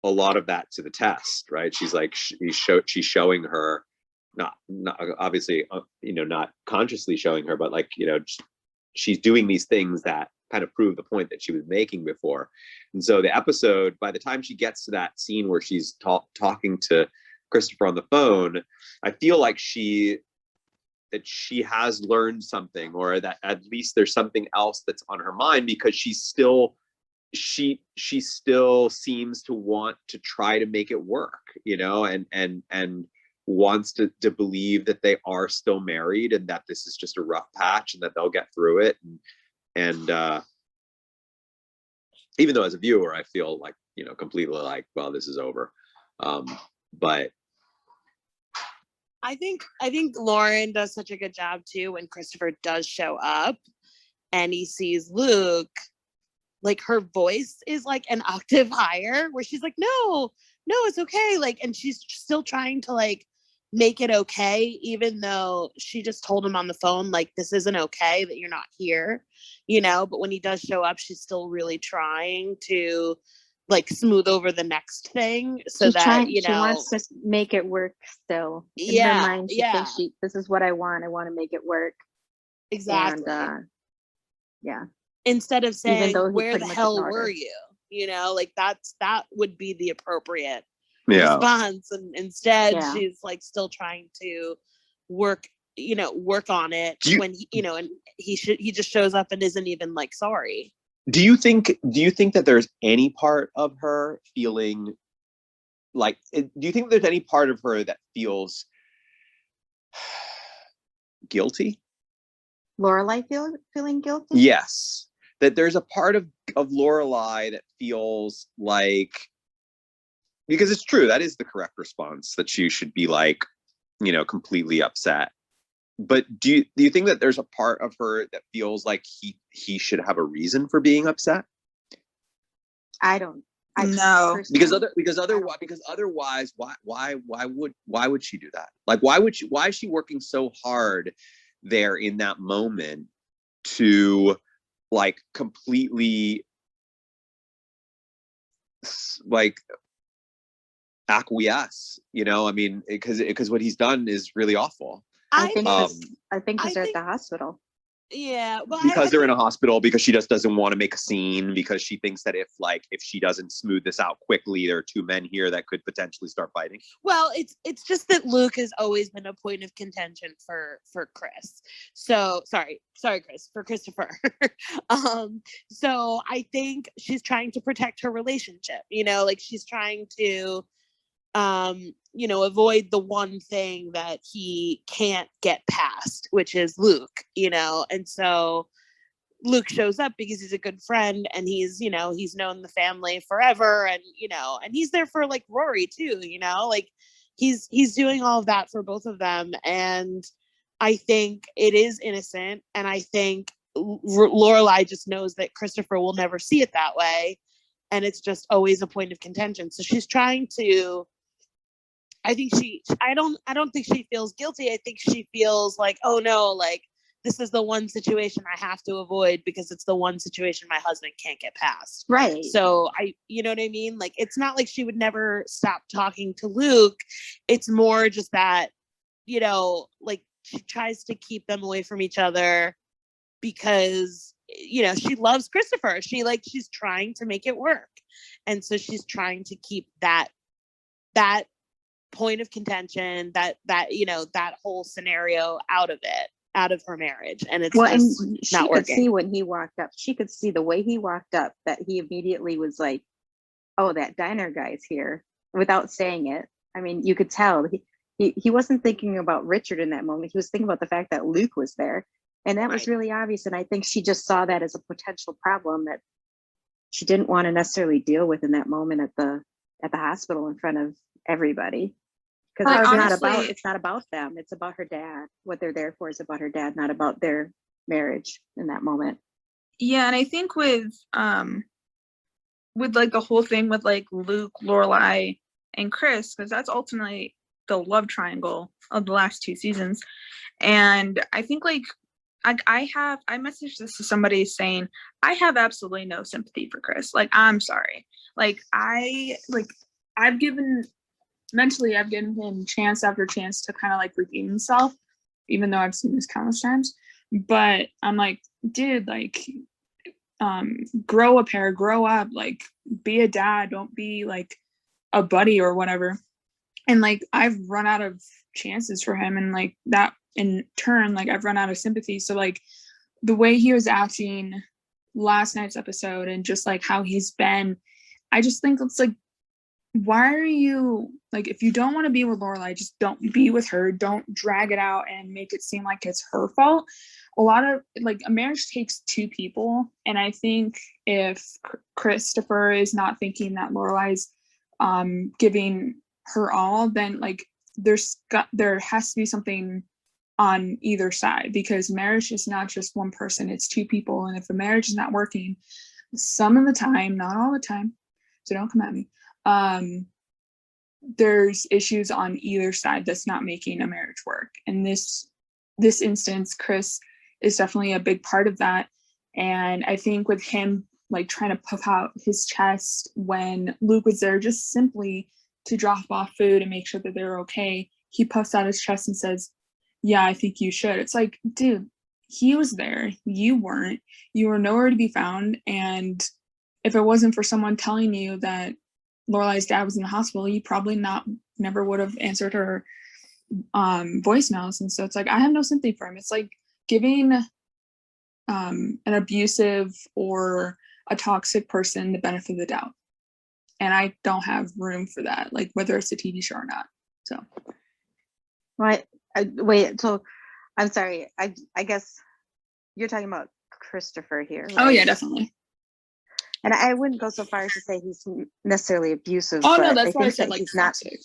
to the test, right? She's like, she's showing her, not obviously, you know, not consciously showing her, but like, you know, she's doing these things that kind of prove the point that she was making before. And so the episode, by the time she gets to that scene where she's talking to Christopher on the phone, I feel like she has learned something, or that at least there's something else that's on her mind, because she still seems to want to try to make it work, you know, and wants to believe that they are still married, and that this is just a rough patch, and that they'll get through it. And even though as a viewer, I feel like, you know, completely like, well, this is over. But I think Lauren does such a good job too when Christopher does show up and he sees Luke. Like her voice is like an octave higher, where she's like, no, it's okay. Like, and she's still trying to like make it okay, even though she just told him on the phone, like, this isn't okay that you're not here, you know. But when he does show up, she's still really trying to like smooth over the next thing, so she wants to make it work still. In her mind, she thinks this is what I want to make it work. Exactly. And instead of saying, though he where the pretty much hell ignored were her. you? You know, like that would be the appropriate response. And instead she's like still trying to work on it when and he just shows up and isn't even like sorry. Do you think that there's any part of her feeling like, do you think there's any part of her that feels guilty? Lorelai feeling guilty? Yes. That there's a part of Lorelai that feels like, because it's true, that is the correct response, that she should be like, you know, completely upset. But do you think that there's a part of her that feels like he should have a reason for being upset? I don't. No. Because otherwise, why would she do that? Like, why is she working so hard there in that moment to like completely like acquiesce, you know? I mean, because what he's done is really awful. I think because they're at the hospital. Yeah, well, because they're in a hospital, because she just doesn't want to make a scene, because she thinks that if she doesn't smooth this out quickly, there are two men here that could potentially start fighting. well, it's just that Luke has always been a point of contention for Chris. So sorry, Chris, for Christopher. So I think she's trying to protect her relationship. Like she's trying to avoid the one thing that he can't get past, which is Luke, and so Luke shows up because he's a good friend and he's known the family forever, and and he's there for like Rory too, like he's doing all of that for both of them. And I think it is innocent, and I think Lorelai just knows that Christopher will never see it that way, and it's just always a point of contention. So she's trying to, I don't think she feels guilty. I think she feels like, oh no, like this is the one situation I have to avoid because it's the one situation my husband can't get past. Right. So you know what I mean? Like, it's not like she would never stop talking to Luke. It's more just that, like she tries to keep them away from each other because, she loves Christopher. She's trying to make it work. And so she's trying to keep that point of contention, that whole scenario out of her marriage, and it's just she not could working. see when he walked up, she could see the way he walked up that he immediately was like, oh, that diner guy's here, without saying it. I mean, you could tell he wasn't thinking about Richard in that moment. He was thinking about the fact that Luke was there, and that was really obvious. And I think she just saw that as a potential problem that she didn't want to necessarily deal with in that moment at the hospital in front of everybody. Because it's not about them. It's about her dad. What they're there for is about her dad, not about their marriage in that moment. Yeah, and I think with like the whole thing with like Luke, Lorelai, and Chris, because that's ultimately the love triangle of the last two seasons. And I think like I messaged this to somebody saying I have absolutely no sympathy for Chris. Like, I'm sorry. Like I've given him chance after chance to kind of like redeem himself, even though I've seen this countless times. But I'm like, dude, like, grow a pair, grow up, like, be a dad, don't be like a buddy or whatever. And like, I've run out of chances for him, and like that in turn, like I've run out of sympathy. So like the way he was acting last night's episode and just like how he's been, I just think it's like, why are you like, if you don't want to be with Lorelai, just don't be with her. Don't drag it out and make it seem like it's her fault. A lot of like, a marriage takes two people, and I think if Christopher is not thinking that Lorelai's giving her all, then like there has to be something on either side, because marriage is not just one person, it's two people. And if a marriage is not working some of the time, not all the time, so don't come at me, there's issues on either side that's not making a marriage work. In this instance, Chris is definitely a big part of that. And I think with him like trying to puff out his chest when Luke was there just simply to drop off food and make sure that they're okay, he puffs out his chest and says, yeah, I think you should. It's like, dude, he was there, you weren't, you were nowhere to be found. And if it wasn't for someone telling you that Lorelai's dad was in the hospital, you probably never would have answered her voicemails. And so it's like, I have no sympathy for him. It's like giving an abusive or a toxic person the benefit of the doubt, and I don't have room for that, like whether it's a TV show or not. So Right. Wait, so I'm sorry, I guess you're talking about Christopher here, right? Oh yeah, definitely. And I wouldn't go so far as to say he's necessarily abusive. Oh no, but that's why I think said that like he's not. toxic.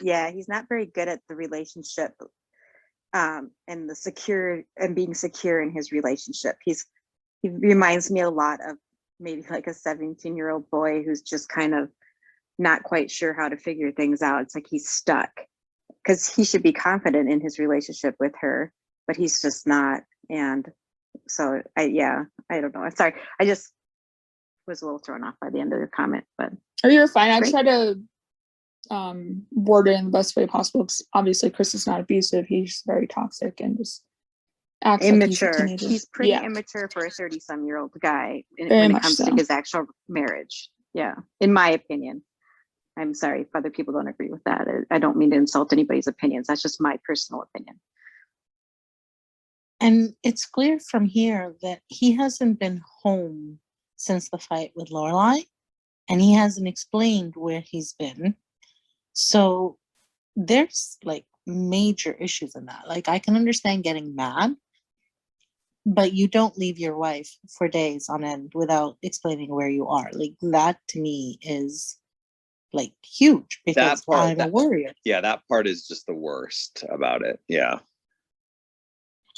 Yeah, he's not very good at the relationship, and being secure in his relationship. He reminds me a lot of maybe like a 17-year-old boy who's just kind of not quite sure how to figure things out. It's like he's stuck, because he should be confident in his relationship with her, but he's just not. And so I don't know. I'm sorry. I just was a little thrown off by the end of your comment, but Oh, you're fine. I great. try to word it in the best way possible, because obviously Chris is not abusive, he's very toxic and just Immature. opinionated. He's pretty Yeah. immature for a 30-some-year-old guy Very when it much comes so. to his actual marriage. Yeah, in my opinion. I'm sorry if other people don't agree with that. I don't mean to insult anybody's opinions. That's just my personal opinion. And it's clear from here that he hasn't been home since the fight with Lorelai, and he hasn't explained where he's been. So there's like major issues in that. Like, I can understand getting mad, but you don't leave your wife for days on end without explaining where you are. Like, that to me is like huge because I'm a warrior. Yeah, that part is just the worst about it. Yeah.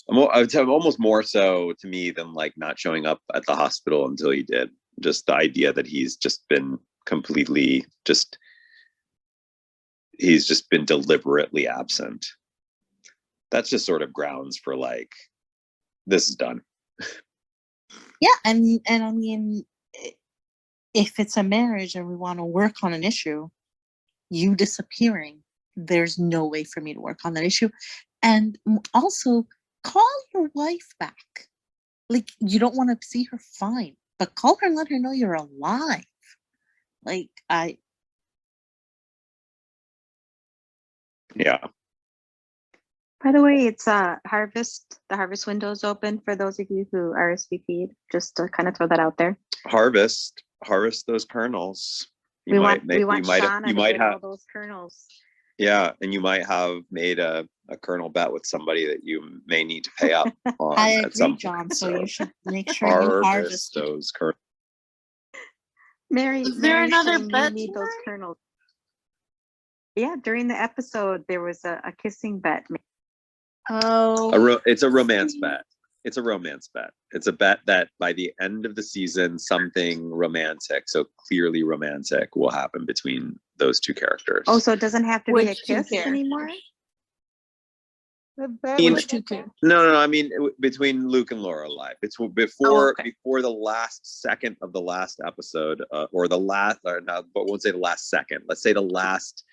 It's almost more so to me than like not showing up at the hospital until he did. Just the idea that he's just been completely he's just been deliberately absent. That's just sort of grounds for like, this is done. Yeah, and I mean, if it's a marriage and we want to work on an issue, you disappearing, there's no way for me to work on that issue. And also, call your wife back. Like, you don't want to see her, fine, but call her and let her know you're alive. Like, Yeah. By the way, it's harvest. The harvest window is open for those of you who RSVP'd. Just to kind of throw that out there. Harvest those kernels. We want Shauna to get all those kernels. Yeah, and you might have made a kernel bet with somebody that you may need to pay up on. I at agree, some John. point. So you should make sure you harvest those kernels. Mary, Is there Mary's another saying bet you need those tonight? kernels. Yeah, during the episode, there was a kissing bet. Oh, It's a romance bet. It's a romance bet. It's a bet that by the end of the season, something romantic, so clearly romantic, will happen between those two characters. Oh, so it doesn't have to be a Which two kiss anymore? which two characters? No. I mean, between Luke and Lorelai. It's before the last second of the last episode, or the last, or no, but won't say the last second. Let's say the last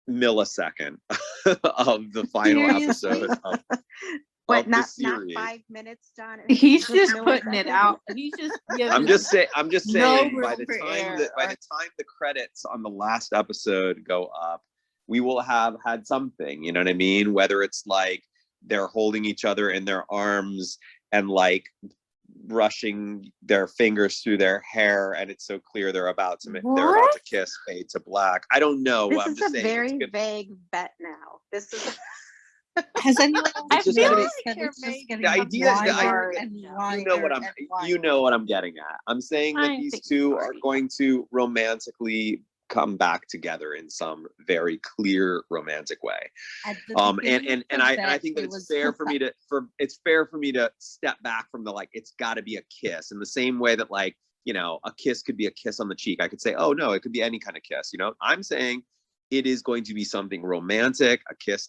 millisecond of the final episode. What? Of Not the series. 5 minutes, John. He's just putting it out. He's just. I'm just saying. No By room the for time error. by the time the credits on the last episode go up, we will have had something. You know what I mean? Whether it's like they're holding each other in their arms and like brushing their fingers through their hair, and it's so clear they're about to kiss, fade to black. I don't know. This I'm is just a saying very vague bet now. This is. Has anyone I feel like the idea, you know what I'm getting at. I'm saying that these two are going to romantically come back together in some very clear romantic way. And I think that it's fair for me to step back from the like, it's got to be a kiss, in the same way that like, you know, a kiss could be a kiss on the cheek. I could say, oh no, it could be any kind of kiss. You know, I'm saying it is going to be something romantic. A kiss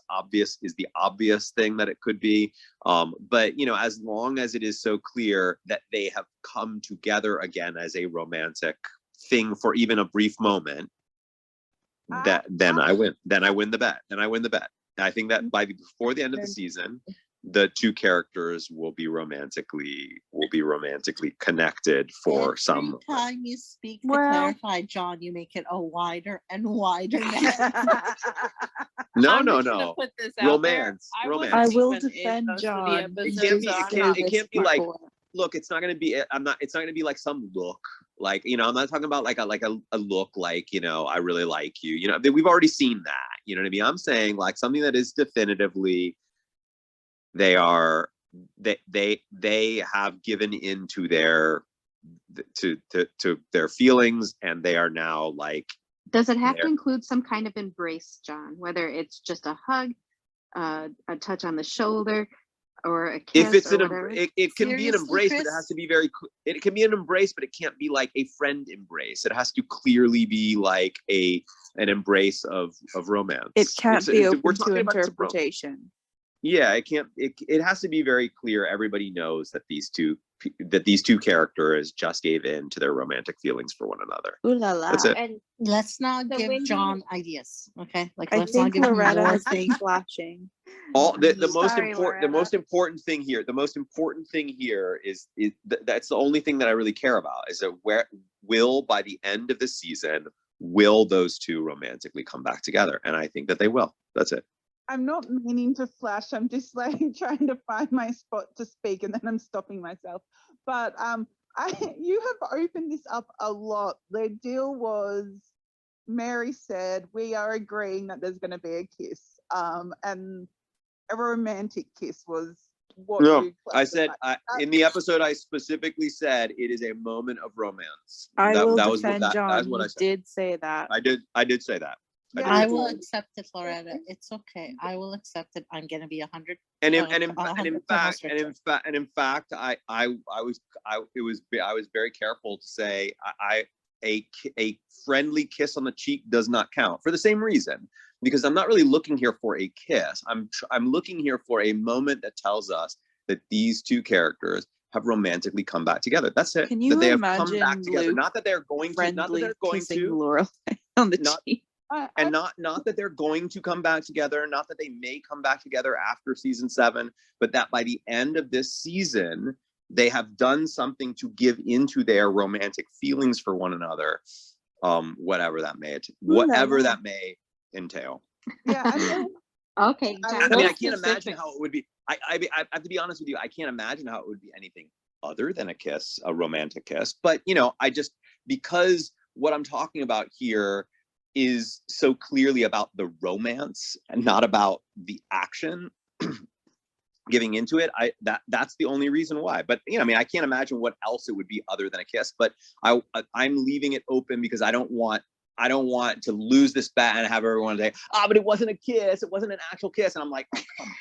is the obvious thing that it could be. But, you know, as long as it is so clear that they have come together again as a romantic thing for even a brief moment, then I win. Then I win the bet. I think that before the end of the season, the two characters will be romantically connected for some. Every time you speak to clarify, John, you make it a wider and wider net. No. Romance. I will defend John. It can't be like, look, it's not going to be, it's not going to be like some look, like, you know, I'm not talking about like a look like, you know, I really like you, you know, we've already seen that, you know what I mean? I'm saying like something that is definitively, they have given into their, to their feelings, and they are now like. Does it have to include some kind of embrace, John? Whether it's just a hug, a touch on the shoulder, or a kiss? If it's it can be an embrace, but it has to be it can be an embrace, but it can't be like a friend embrace. It has to clearly be like an embrace of romance. It can't be open to interpretation. Yeah, it can't. It has to be very clear. Everybody knows that these two characters just gave in to their romantic feelings for one another. Ooh la la! That's it. And let's not give John ideas, okay? Like, I let's not think give him Loretta more has been things. flashing. The most Sorry, important the Loretta. most important thing here is that's the only thing that I really care about is that where will by the end of the season will those two romantically come back together, and I think that they will. That's it. I'm not meaning to flash. I'm just like trying to find my spot to speak, and then I'm stopping myself. But you have opened this up a lot. The deal was, Mary said we are agreeing that there's going to be a kiss, and a romantic kiss was what No, you I said classified. in the episode I specifically said it is a moment of romance. I will that was defend that John. is what He I said. did say that. I did say that. I will accept it, Loretta. It's okay. I will accept it. I'm gonna be 100. And in almost fact, I was very careful to say a friendly kiss on the cheek does not count for the same reason, because I'm not really looking here for a kiss. I'm looking here for a moment that tells us that these two characters have romantically come back together. That's it. Can you that they have imagine come back together. Luke Not that they're going to. Not that they're going kissing to. Laurel on the cheek? And not that they're going to come back together, not that they may come back together after season 7, but that by the end of this season, they have done something to give into their romantic feelings for one another, whatever that may entail. Yeah. Okay. I mean, I can't imagine how it would be. I have to be honest with you. I can't imagine how it would be anything other than a kiss, a romantic kiss. But because what I'm talking about here is so clearly about the romance and not about the action giving into it. That's the only reason why. But I can't imagine what else it would be other than a kiss. But I'm leaving it open because I don't want to lose this bet and have everyone say, but it wasn't a kiss, it wasn't an actual kiss. And I'm like, oh, come on.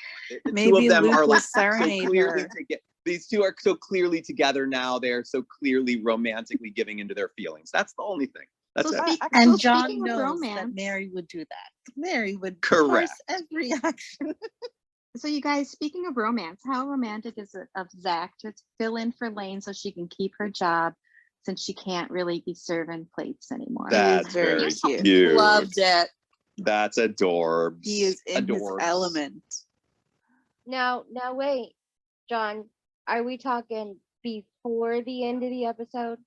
The Maybe two of them Luke are will like serenade so clearly her. these two are so clearly together now. They're so clearly romantically giving into their feelings. That's the only thing. That's it. And John knows that Mary would do that. Mary would Correct. force every action. So you guys, speaking of romance, how romantic is it of Zach to fill in for Lane so she can keep her job since she can't really be serving plates anymore? That's very cute. Loved it. That's adorbs. He is in his element. Now wait, John, are we talking before the end of the episode?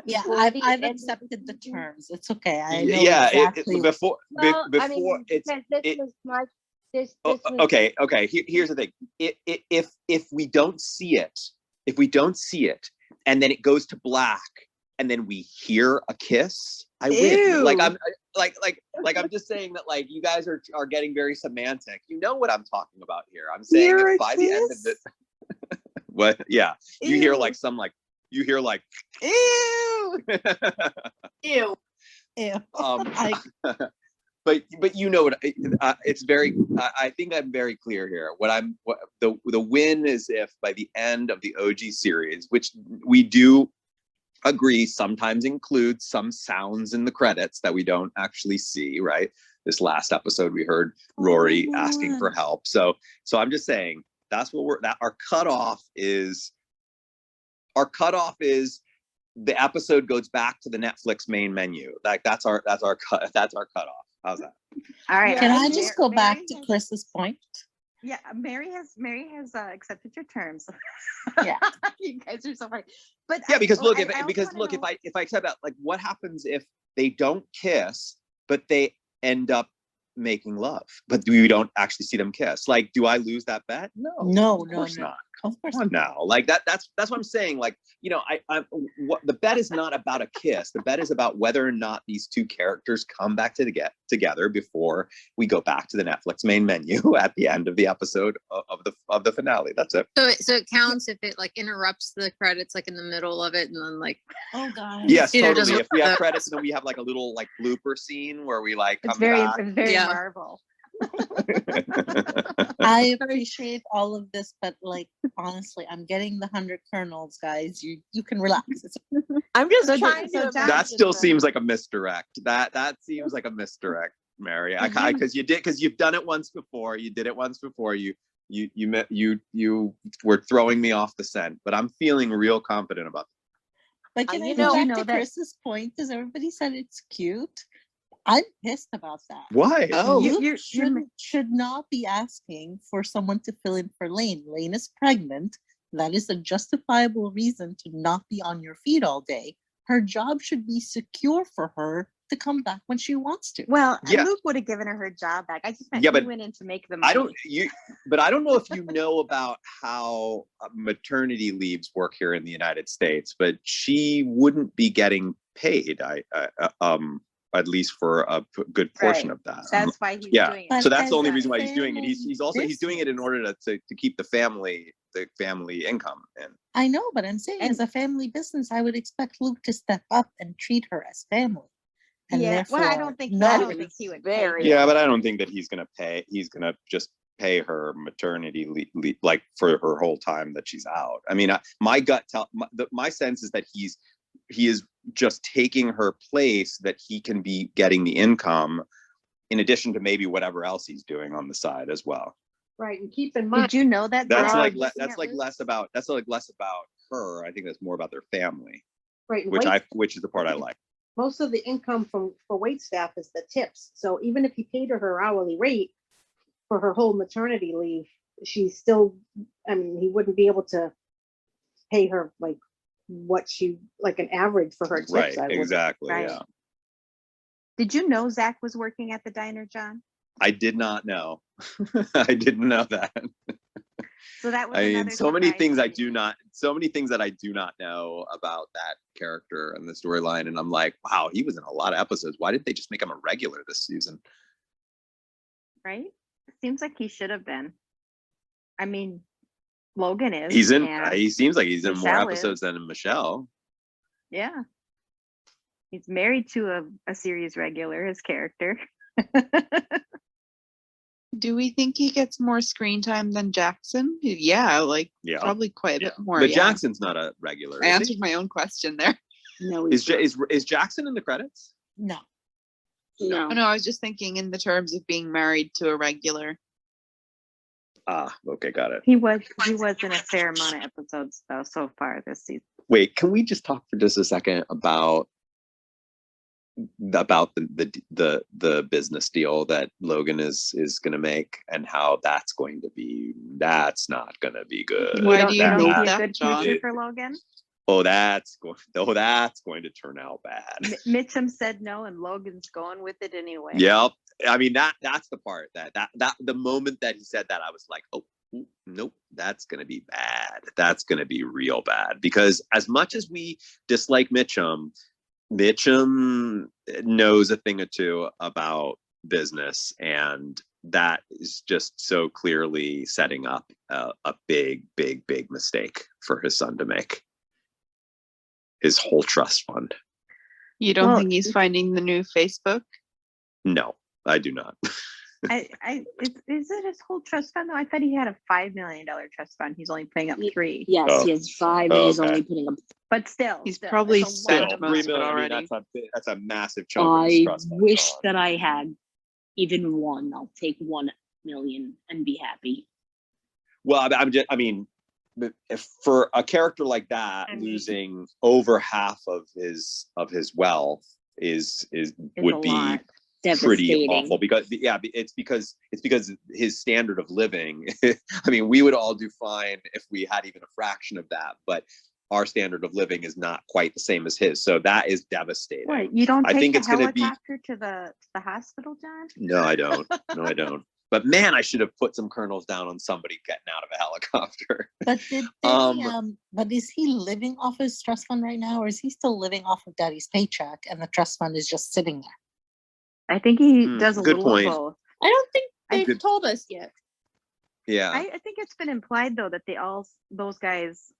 Yeah, Before I've the end of accepted the terms. It's okay. I know Yeah, exactly. before Well, I before mean, it's because this it, was my this oh, was okay. Here's the thing. If we don't see it, and then it goes to black, and then we hear a kiss, I win. Like I'm just saying that you guys are getting very semantic. You know what I'm talking about here. I'm saying if by the end of it, what? Yeah, you hear Ew. Ew. Ew. But what it's very. I think I'm very clear here. The win is if by the end of the OG series, which we do agree sometimes includes some sounds in the credits that we don't actually see. Right. This last episode we heard Rory asking for help. So I'm just saying that's what our cutoff is. Our cutoff is the episode goes back to the Netflix main menu. That's our cutoff. How's that? All right. Can I just go back to Chris's point? Yeah, Mary has accepted your terms. Yeah. You guys are so funny. But Yeah, because look, I if I accept that, what happens if they don't kiss, but they end up making love, but we don't actually see them kiss? Do I lose that bet? No, of course not. Of course Come on now. That's what I'm saying. The bet is not about a kiss. The bet is about whether or not these two characters come back together before we go back to the Netflix main menu at the end of the episode of the finale. That's it. So it counts if it interrupts the credits in the middle of it and then oh god. Yes, You know, totally. just If we have credits and then we have a little blooper scene where we come it's very Yeah. Marvel. I appreciate all of this, but honestly, I'm getting the 100 kernels, guys. You can relax. I'm just So trying so to. John- That still seems like a misdirect. That seems like a misdirect, Mary. Because you've done it once before. You did it once before. You were throwing me off the scent, but I'm feeling real confident about it. But can I go back to Chris's point? Because everybody said it's cute. I'm pissed about that. Why? Oh. You should not be asking for someone to fill in for Lane. Lane is pregnant. That is a justifiable reason to not be on your feet all day. Her job should be secure for her to come back when she wants to. Well, Yeah. Luke would have given her job back. I just meant Yeah, he but went in to make the I money. don't know if you know about how maternity leaves work here in the United States, but she wouldn't be getting paid. At least for a good portion Right. of that. That's why he's Yeah. doing it. But So that's the as only a reason why he's doing it. He's family doing it in business. order to keep the family income. And I know, but I'm saying as a family business, I would expect Luke to step up and treat her as family. And Yeah, well, I therefore, don't think not he would pay her. yeah, but I don't think that he's gonna just pay her maternity leave like for her whole time that she's out. I mean, my sense is that he is just taking her place that he can be getting the income in addition to maybe whatever else he's doing on the side as well. Right, and keep in mind. Did you know that? That's they're like looking that's at like Luke? less about her. I think that's more about their family, Right, and which is the part I like. most of the income for wait staff is the tips. So even if he paid her hourly rate for her whole maternity leave, she's still, I mean, he wouldn't be able to pay her like an average for her tips. Right, I would. exactly. Right. Yeah. Did you know Zach was working at the diner, John? I did not know. I didn't know that. So that was I mean, another so many surprise things to I me. do not, so many things that I do not know about that character and the storyline. And I'm like, wow, he was in a lot of episodes. Why didn't they just make him a regular this season? Right? Seems like he should have been. I mean, Logan is. He's in. and He seems like he's in more Michelle episodes is. than Michelle. Yeah. He's married to a series regular, his character. Do we think he gets more screen time than Jackson? Yeah, like Yeah. probably quite a bit more. But yeah. Jackson's not a regular. I Is, answered my own question there. No, is Jackson in the credits? No. Oh, no, I was just thinking in the terms of being married to a regular. Ah, okay, got it. He was in a fair amount of episodes though so far this season. Wait, can we just talk for just a second about the business deal that Logan is going to make and how that's not going to be good. Why do you don't know see a that, good John? future for Logan? That's going to turn out bad. Mitchum said no, and Logan's going with it anyway. Yep. I mean, that's the part that the moment that he said that, I was like, oh, nope, that's going to be bad. That's going to be real bad, because as much as we dislike Mitchum knows a thing or two about business, and that is just so clearly setting up a big mistake for his son to make. His whole trust fund. You don't think he's finding the new Facebook? No, I do not. Is it his whole trust fund though? I thought he had a $5 million trust fund. He's only paying up $3 million. Yes, Oh. he has 5 and he's Okay. only putting up. But still, He's still, probably it's a lot spent of most money. of it already. That's a massive chunk of his I trust fund. wish that I had even one. I'll take 1 million and be happy. Well, I mean, if for a character like that, losing over half of his wealth would be lot. pretty Devastating. awful, because it's because his standard of living. I mean, we would all do fine if we had even a fraction of that, but our standard of living is not quite the same as his, so that is devastating. What, you don't I take think the it's going to be. helicopter to the hospital, John? No, I don't. No, I don't. But man, I should have put some kernels down on somebody getting out of a helicopter. But but is he living off his trust fund right now, or is he still living off of Daddy's paycheck and the trust fund is just sitting there? I think he does a good little point. of both. I don't think they've Good- told us yet. Yeah. I think it's been implied though that those guys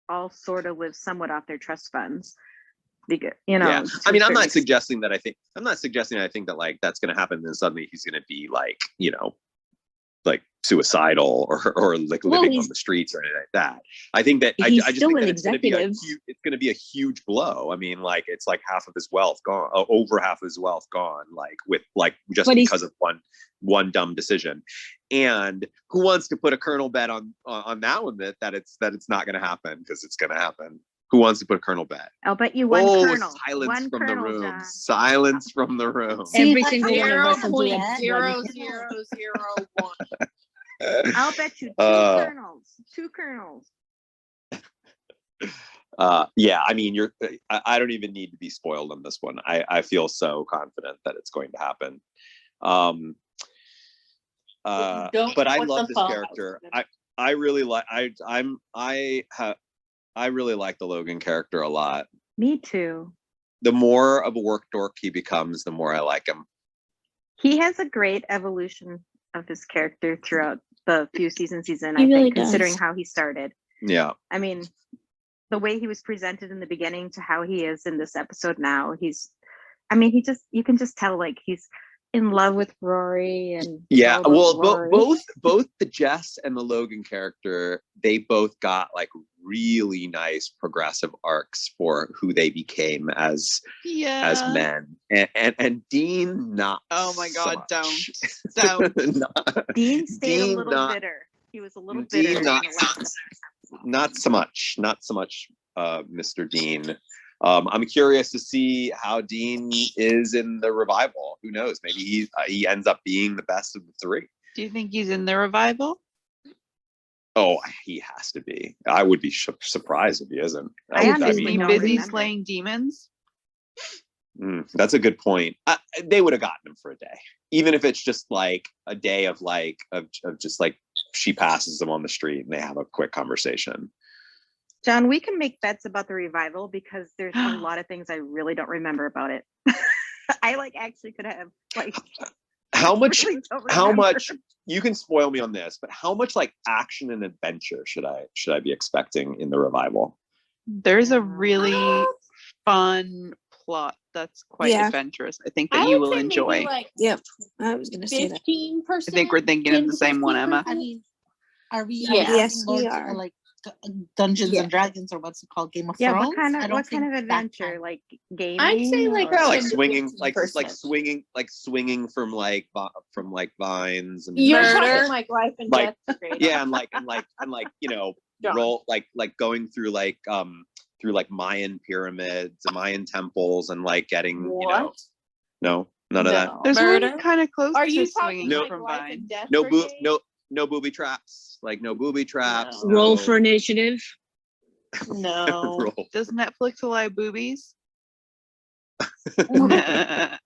all sort of live somewhat off their trust funds. Because, Yeah. to I mean, a I'm not certain suggesting that I think that like that's going to happen, then suddenly he's going to be like, like suicidal or like Well, living on he's- the streets or anything like that. I think that I He's just still think an that it's going to be a huge blow. I mean, like it's like half of his wealth gone, over half of his wealth gone, like with like just But he's- because of one dumb decision. And who wants to put a kernel bet on that one that it's not going to happen, because it's going to happen. Who wants to put Colonel Bet? I'll bet you one Oh, Colonel. silence One from Colonel, the room. John. Silence from the room. Every single one of us will do it. 0.00001. I'll bet you two Uh, Colonels. Two Colonels. Yeah, I mean, I don't even need to be spoiled on this one. I feel so confident that it's going to happen. But I love this character. I really like I really like the Logan character a lot. Me too. The more of a work dork he becomes, the more I like him. He has a great evolution of his character throughout the few seasons he's in, He I really think, considering does. how he started. Yeah. I mean, the way he was presented in the beginning to how he is in this episode now, you can just tell like he's in love with Rory and Yeah, all about well, Rory. both the Jess and the Logan character, they both got like really nice progressive arcs for who they became as men, and Dean not. Oh my God, so don't. much. Dean stayed a Dean little not- bitter. He was a little Dean bitter. in not the last not so much, Mr. Dean. I'm curious to see how Dean is in the revival. Who knows? Maybe he ends up being the best of the three. Do you think he's in the revival? Oh, he has to be. I would be surprised if he isn't. Is he busy slaying demons? That's a good point. They would have gotten him for a day, even if it's just like a day of just like she passes him on the street and they have a quick conversation. John, we can make bets about the revival because there's a lot of things I really don't remember about it. I actually could have how much really don't how remember. much you can spoil me on this, but how much like action and adventure should I be expecting in the revival? There's a really fun plot that's quite adventurous. I think that you will enjoy. Yep, I was gonna say that. 15%. I think we're thinking of the same one, Emma. I mean, are we? Yes, we Lords, are. like Dungeons and Dragons, or what's it called, Game of Yeah, Thrones? what kind I of don't what kind think of that adventure? Like gaming? I'd say like Yeah, like 10 to swinging, 15%. like swinging from vines and You're like, talking like life and like death. Grade. yeah, and John. roll like going through Mayan pyramids and Mayan temples and like getting no, none of that. There's Murder? one kind of close Are to you swinging talking like from life vine. and death? No Brigade? no booby traps, like no booby traps. Roll no- for initiative. No. roll. Does Netflix allow boobies? I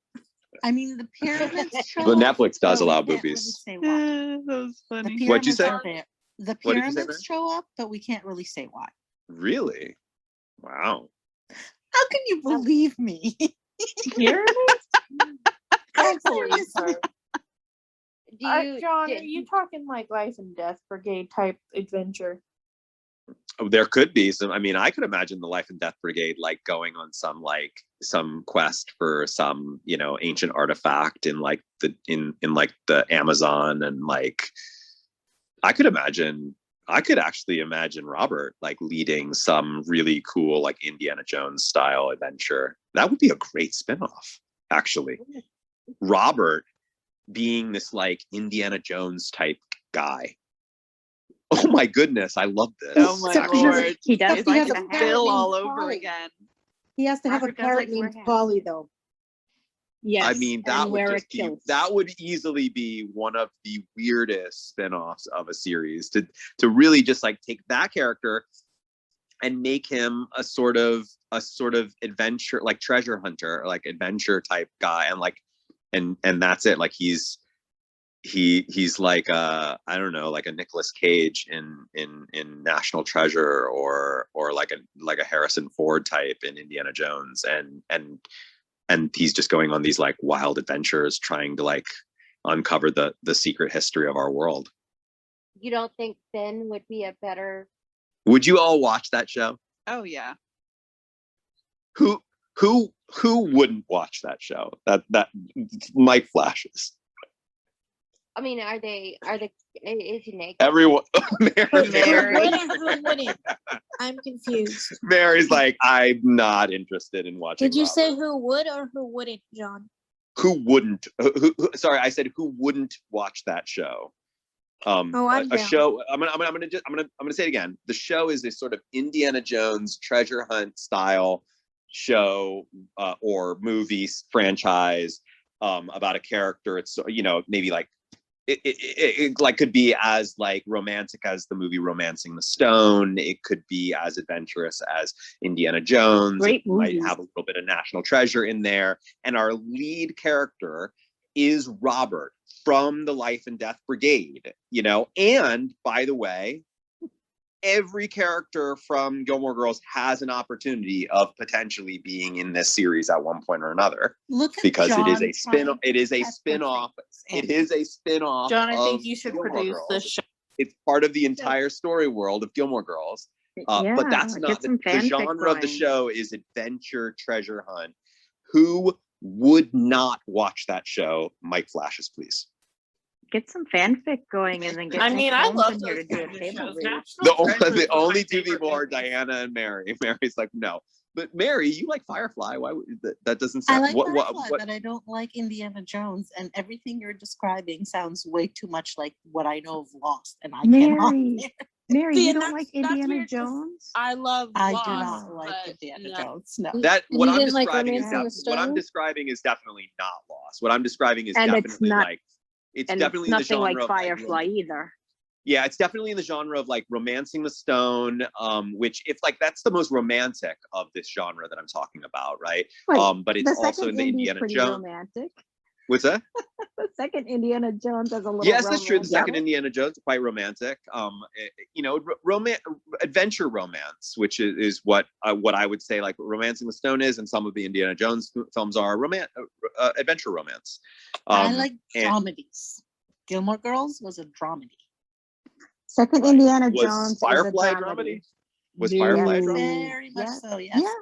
mean, the pyramids show But up, Netflix does but we allow can't really boobies. say why. That was The funny. What'd you pyramids say? are there. The What did you say, pyramids Mary? show up, but we can't really say why. Really? Wow. How can you believe me? Pyramids? Don't believe her. John, are you talking like life and death brigade type adventure? There could be some. I mean, I could imagine the Life and Death Brigade like going on some quest for some ancient artifact in like the Amazon, and like I could actually imagine Robert like leading some really cool like Indiana Jones style adventure. That would be a great spinoff, actually. Robert being this like Indiana Jones type guy. Oh my goodness, I love this. Oh my lord. He does It's like like the a hat. Bill all named over Polly. again. He has to have a Robert does like parrot to wear named hats. Polly, though. Yes. I mean, that and would wear a just be kilt. that would easily be one of the weirdest spin-offs of a series to really just like take that character and make him a sort of adventure, like treasure hunter, like adventure type guy, and like and that's it. Like he's like I don't know, like a Nicolas Cage in National Treasure, or like a Harrison Ford type in Indiana Jones, and he's just going on these like wild adventures trying to like uncover the secret history of our world. You don't think Finn would be a better? Would you all watch that show? Oh yeah. Who wouldn't watch that show? That Mike flashes. I mean, are they? Is he naked? Everyone. Who wouldn't? I'm confused. Mary's like, I'm not interested in watching. Did you Robert. say who would or who wouldn't, John? Who wouldn't? Sorry, I said who wouldn't watch that show? Oh, I'm A down. show. I'm gonna say it again. The show is a sort of Indiana Jones treasure hunt style show or movie franchise about a character. It's maybe like it like could be as like romantic as the movie Romancing the Stone. It could be as adventurous as Indiana Jones. Great It might movies. have a little bit of National Treasure in there. And our lead character is Robert from the Life and Death Brigade, and by the way, every character from Gilmore Girls has an opportunity of potentially being in this series at one point or another. Look at Because John it is a spin. trying It is a to spin-off. things. It is a spin-off. John, I think of you should Gilmore produce Girls. this show. It's part of the entire story world of Gilmore Girls. But that's Yeah, not get some the fanfic genre of the going. show is adventure treasure hunt. Who would not watch that show? Mike flashes, please. Get some fanfic going and then get I Nick mean, I Holmes love in here to those do a kind of table shows. read. The only two people are Diana and Mary. Mary's like, no. But Mary, you like Firefly. Why would that doesn't I sound like Firefly, what but I don't like Indiana Jones, and everything you're describing sounds way too much like what I know of Lost, and I cannot. Mary, See, you and don't like that's Indiana weird 'cause Jones? I love I Lost, do not like but Indiana no. Jones. No. That You what I'm didn't like describing is Romancing the what I'm Stone? describing is definitely not Lost. What I'm describing is And it's definitely not- like it's And definitely it's in the nothing genre like of Firefly either. yeah, it's definitely in the genre of like Romancing the Stone, which if like that's the most romantic of this genre that I'm talking about, right? Wait, But it's the also second in the Indy's Indiana pretty Jones. romantic. What's that? The second Indiana Jones has a little Yes, that's true. The romance. second Indiana Jones is quite romantic. Adventure romance, which is what I would say like Romancing the Stone is, and some of the Indiana Jones films are adventure romance. I like and dramedies. Gilmore Girls was a dramedy. Second Indiana was Jones Firefly is a a dramedy? Was Firefly a dramedy? Very much so, yes. Yeah.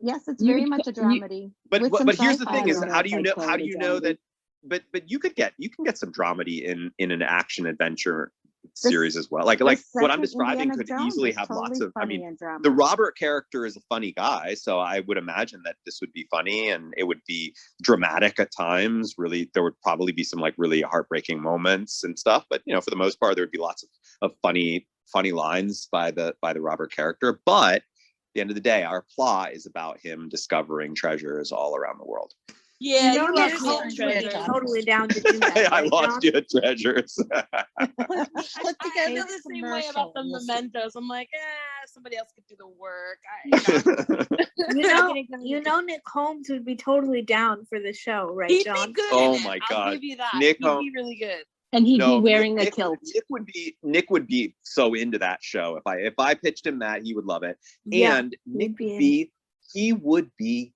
Yes, it's very much a dramedy. But with some here's the sci-fi thing: is how do you elements, know that? But you can get some dramedy in an action adventure series as well. Like what I'm second describing Indiana could Jones easily is have lots totally of. I funny mean, and drama. the Robert character is a funny guy, so I would imagine that this would be funny and it would be dramatic at times. Really, there would probably be some like really heartbreaking moments and stuff. But for the most part, there would be lots of funny lines by the Robert character. But at the end of the day, our plot is about him discovering treasures all around the world. Yeah, You know, you Nick lost me at Holmes would be treasure. totally down to do that. I right, lost John? you at treasures. I feel the same way about the mementos. I'm like, somebody else could do the work. You know, Nick Holmes would be totally down for the show, right, He'd John? be good. Oh in it. my I'll God. give you that. Nick He'd Holmes- be really good. And he'd No, be wearing Nick, a kilt. Nick would be so into that show. If I pitched him that, he would love it. Yeah, And Nick he would be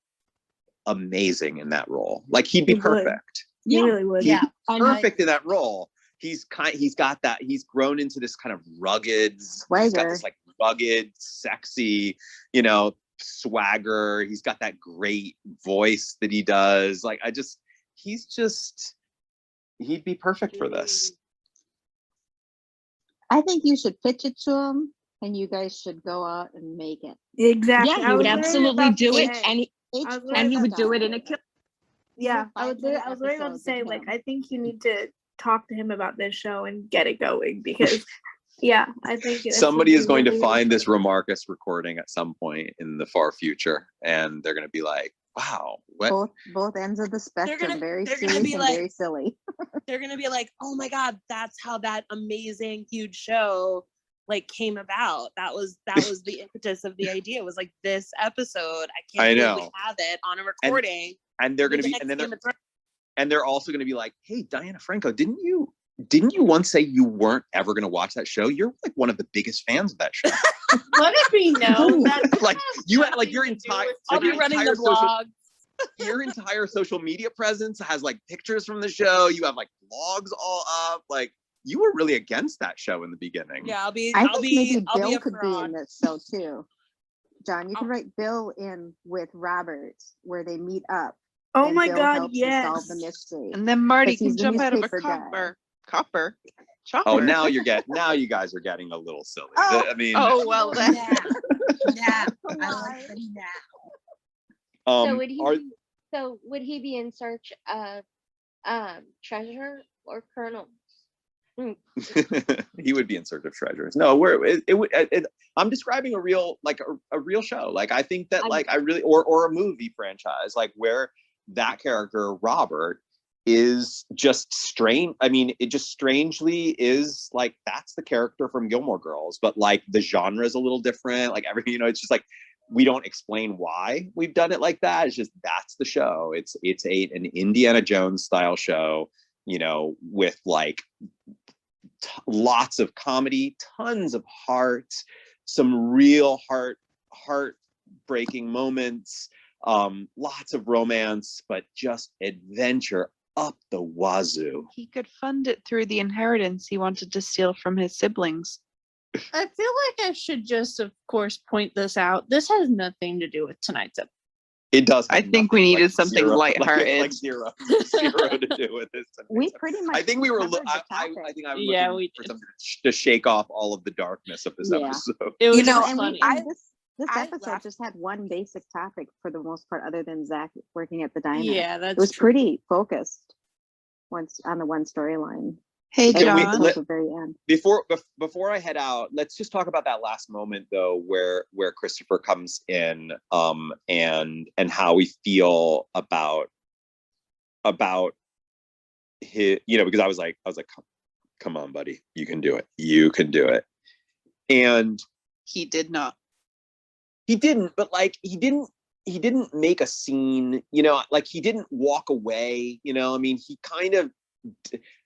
amazing in that role. Like he'd be He would. perfect. He really would. He'd be perfect in that role. He's got that, he's grown into this kind of rugged, he's got this like rugged, sexy, swagger. He's got that great voice that he does. Like he'd be perfect for this. I think you should pitch it to him, and you guys should go out and make it. Exactly. Yeah, I he would was literally absolutely about to do it, say- and and he would do it in a kilt. Yeah, I was 5-minute literally about to episodes say, of like, him. I think you need to talk to him about this show and get it going because, yeah, I think this Somebody would is be going to really, find really this Remarcus recording at some point in the far future, and they're going to be like, "Wow, what?" Both ends of the spectrum, very they're gonna serious be and like- very silly. They're gonna be like, oh my God, that's how that amazing, huge show like came about. That was the impetus of the idea. It was like this episode. I can't I believe know. we have it on a recording. And they're going to The be, next and then Game of Thrones. they're also going to be like, "Hey, Diana Franco, didn't you once say you weren't ever going to watch that show? You're like one of the biggest fans of that show." Let it be known that Like your entire, I'll be running the blog. Your entire social media presence has like pictures from the show. You have like blogs all up. Like you were really against that show in the beginning. Yeah, I think maybe I'll Bill be a could be in this show too. John, you could write Bill in with Robert, where they meet up. Oh and my Bill God, helps to yes. solve the mystery. And then Marty 'Cause he's can the jump out of a newspaper guy. copper. Chopper. Oh, now you guys are getting a little silly. Oh. I mean, Oh well then. Yeah, I like the now. So would he are- be, would he be in search of treasure or kernels? He would be in search of treasures. No, I'm describing a real, like a real show. Like, I think that, like, I really, or a movie franchise, like, where that character Robert is just strange. I mean, it just strangely is like, that's the character from Gilmore Girls, but like the genre is a little different. Like, it's just like, we don't explain why we've done it like that. It's just, that's the show. It's an Indiana Jones style show, with like lots of comedy, tons of heart, some real heartbreaking moments, lots of romance, but just adventure up the wazoo. He could fund it through the inheritance he wanted to steal from his siblings. I feel like I should just, of course, point this out. This has nothing to do with tonight's episode. It does. I think we needed something zero, lighthearted. Like zero to do with this. We pretty much. I think we were. covered the I topic. think I was Yeah, looking we for did. something to shake off all of the darkness of this Yeah. episode. It was And funny. this I episode laughed. just had one basic topic for the most part, other than Zach working at the diner. Yeah, it was pretty focused once on the one storyline. Hey, Can we- John. Until the very end. Before I head out, let's just talk about that last moment though, where Christopher comes in, and how we feel about his, because I was like, come on, buddy, you can do it, and He did not. he didn't, but like he didn't make a scene, like he didn't walk away, I mean, he kind of,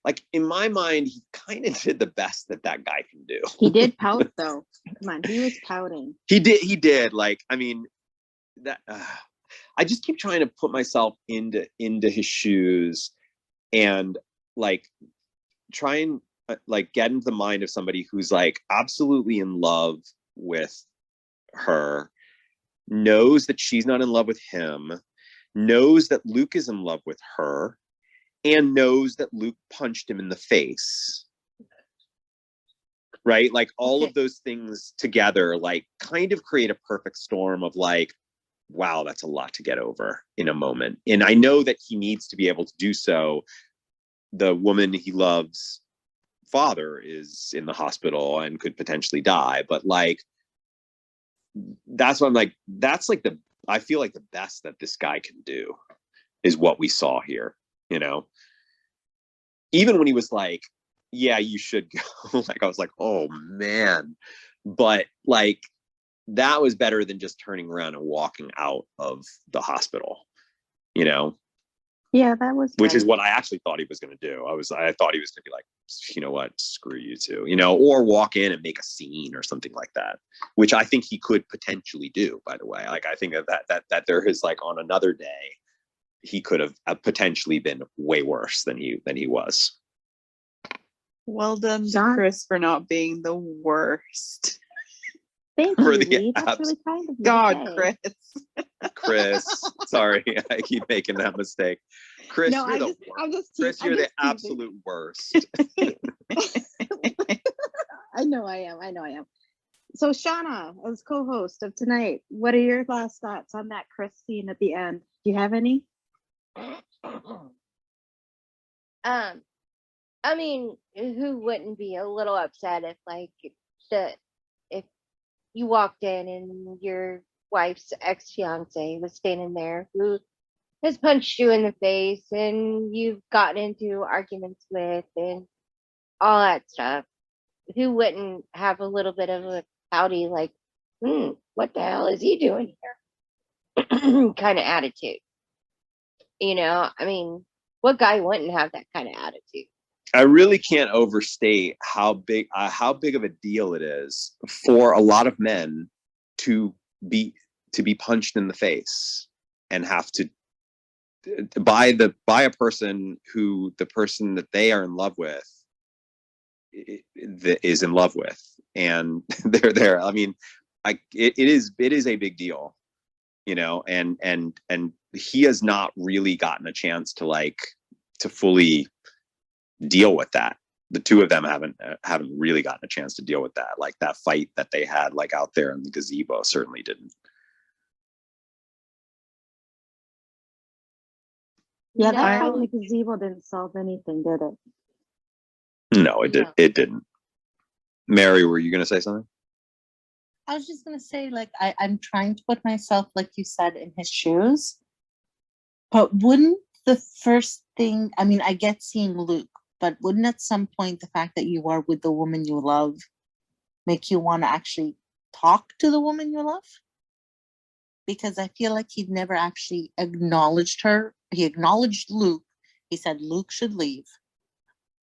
like, in my mind, he kind of did the best that guy can do. He did pout though. Come on, he was pouting. He did. Like, I mean, that I just keep trying to put myself into his shoes, and like try and like get into the mind of somebody who's like absolutely in love with her, knows that she's not in love with him, knows that Luke is in love with her, and knows that Luke punched him in the face. Right? Like, all of those things together, like, kind of create a perfect storm of like, wow, that's a lot to get over in a moment. And I know that he needs to be able to do so. The woman he loves, father, is in the hospital and could potentially die. But like, that's what I'm like, I feel like the best that this guy can do is what we saw here, even when he was like, yeah, you should go. Like, I was like, oh man. But like, that was better than just turning around and walking out of the hospital, Yeah, that was. which is right. what I actually thought he was going to do. I thought he was going to be like, you know what, screw you two, or walk in and make a scene or something like that, which I think he could potentially do, by the way. Like, I think that there is, like, on another day, he could have potentially been way worse than he was. Well done to John? Chris for not being the worst. Thank For you, the Lee. That's really kind of you. to God, say. Chris. Chris, sorry, I keep making that mistake. Chris, No, you're the worst. I'm just Chris, I'm you're the just teasing. absolute worst. I know I am. So Shauna, as co-host of tonight, what are your last thoughts on that Chris scene at the end? Do you have any? I mean, who wouldn't be a little upset if if you walked in and your wife's ex-fiance was standing there who has punched you in the face and you've gotten into arguments with and all that stuff. Who wouldn't have a little bit of a pouty, like, what the hell is he doing here? kind of attitude. I mean, what guy wouldn't have that kind of attitude? I really can't overstate how big of a deal it is for a lot of men to be punched in the face and have to by a person who the person that they are in love with is in love with, and they're there. I mean, it is a big deal, and he has not really gotten a chance to fully deal with that. The two of them haven't really gotten a chance to deal with that. Like, that fight that they had, like, out there in the gazebo, certainly didn't. Yeah, that No. fight in the gazebo didn't solve anything, did it? No, it didn't. Mary, were you going to say something? I was just gonna say, like, I'm trying to put myself, like you said, in his shoes. But wouldn't the first thing, I mean, I get seeing Luke, but wouldn't at some point the fact that you are with the woman you love make you want to actually talk to the woman you love? Because I feel like he'd never actually acknowledged her. He acknowledged Luke. He said Luke should leave.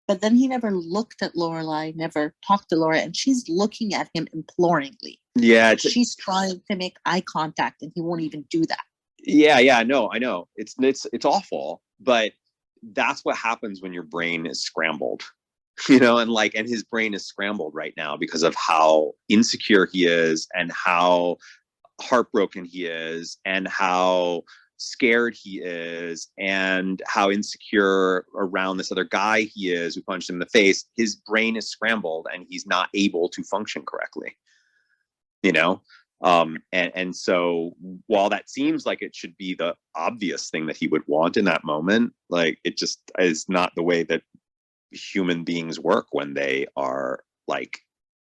But then he never looked at Lorelai, never talked to Laura, and she's looking at him imploringly. Yeah. She's trying to make eye contact and he won't even do that. Yeah, I know. It's awful, but that's what happens when your brain is scrambled. And his brain is scrambled right now because of how insecure he is and how heartbroken he is and how scared he is and how insecure around this other guy he is who punched him in the face. His brain is scrambled and he's not able to function correctly. And so while that seems like it should be the obvious thing that he would want in that moment, like, it just is not the way that human beings work when they are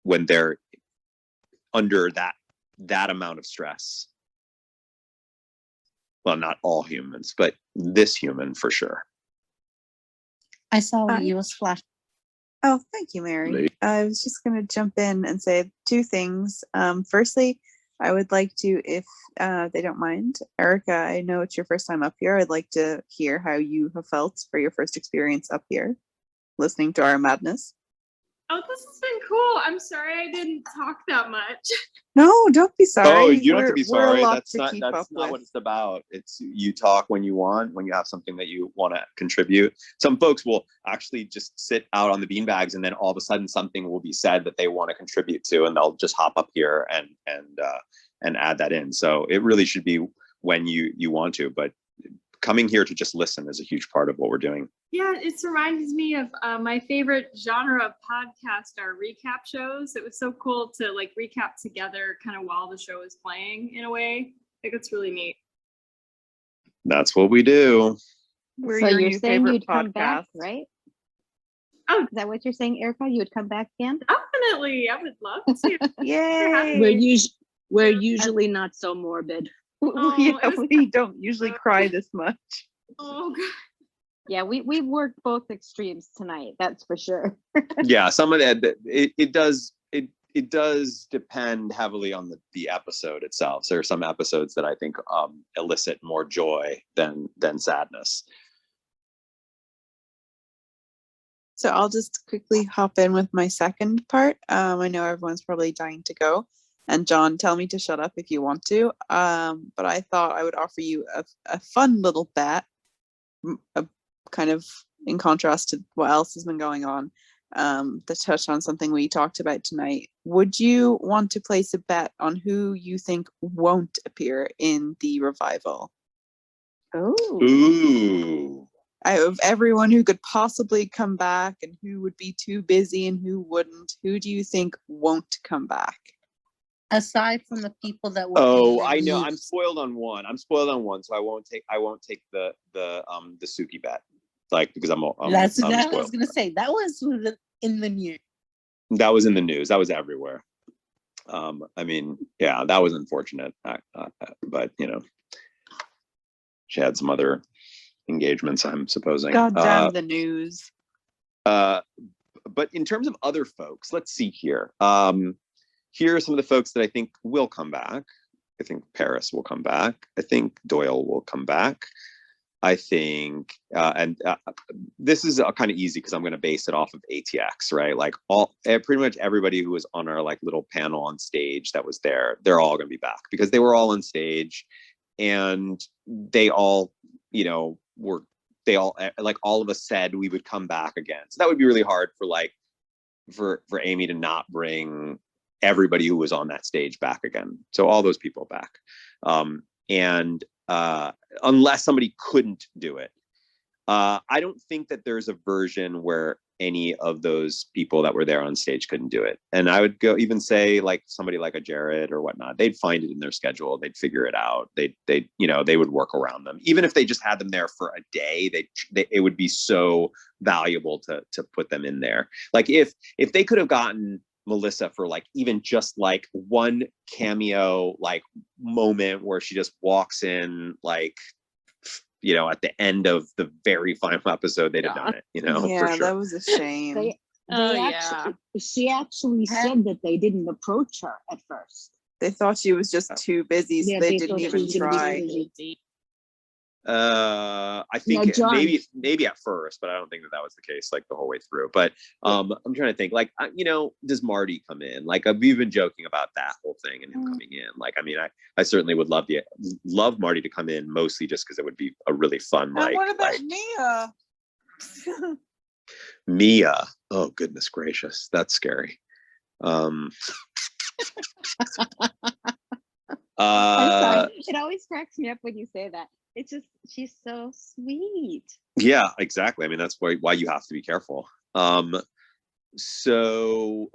when they're under that amount of stress. Well, not all humans, but this human for sure. I saw you was flashing. Oh, thank you, Mary. I was just going to jump in and say two things. Firstly, I would like to, if they don't mind, Erica, I know it's your first time up here. I'd like to hear how you have felt for your first experience up here, listening to our madness. Oh, this has been cool. I'm sorry I didn't talk that much. No, don't be sorry. Oh, you don't have to be We're a sorry. lot That's to not keep that's up not with. what it's about. It's you talk when you want, when you have something that you want to contribute. Some folks will actually just sit out on the beanbags, and then all of a sudden something will be said that they want to contribute to, and they'll just hop up here and add that in. So it really should be when you want to, but coming here to just listen is a huge part of what we're doing. Yeah, it reminds me of my favorite genre of podcast are recap shows. It was so cool to recap together kind of while the show is playing in a way. I think it's really neat. That's what we do. So you're saying you'd come back, right? Oh, is that what you're saying, Erica? You would come back again? Definitely, I would love to. Yay! We're usually not so morbid. We don't usually cry this much. Oh God. Yeah, we worked both extremes tonight. That's for sure. Yeah, some of that it does depend heavily on the episode itself. So there are some episodes that I think elicit more joy than sadness. So I'll just quickly hop in with my second part. I know everyone's probably dying to go. And John, tell me to shut up if you want to. But I thought I would offer you a fun little bet, kind of in contrast to what else has been going on, that touched on something we talked about tonight. Would you want to place a bet on who you think won't appear in the revival? Ooh. Of everyone who could possibly come back and who would be too busy and who wouldn't, who do you think won't come back? Aside from the people that were. Oh, I know. I'm spoiled on one. So I won't take the Suki bet, because I'm That's I'm what I spoiled. was gonna say. That was in the news. That was in the news. That was everywhere. I mean, yeah, that was unfortunate. But she had some other engagements, I'm supposing. God damn the news. But in terms of other folks, let's see here. Here are some of the folks that I think will come back. I think Paris will come back. I think Doyle will come back. I think, this is kind of easy because I'm going to base it off of ATX, right? Pretty much everybody who was on our little panel on stage that was there, they're all going to be back because they were all on stage, and they all, all of us said we would come back again. So that would be really hard for Amy to not bring everybody who was on that stage back again. So all those people back. Unless somebody couldn't do it. I don't think that there's a version where any of those people that were there on stage couldn't do it. And I would go even say like somebody like a Jared or whatnot, they'd find it in their schedule. They'd figure it out. They would work around them. Even if they just had them there for a day, it would be so valuable to put them in there. Like if they could have gotten Melissa for like even just like one cameo like moment where she just walks in like, at the end of the very final episode, they'd have done it, for Yeah, sure. that was a shame. She actually said that they didn't approach her at first. They thought she was just too busy, so Yeah, they they didn't thought she even was gonna be try. busy. I No, think John. maybe at first, but I don't think that was the case like the whole way through. But I'm trying to think like, does Marty come in? Like we've been joking about that whole thing and him coming in. Like, I mean, I certainly would love Marty to come in, mostly just because it would be a really fun, And like, what about like Mia? Mia. Oh goodness gracious, that's scary. I'm sorry. It always cracks me up when you say that. It's just, she's so sweet. Yeah, exactly. I mean, that's why you have to be careful. So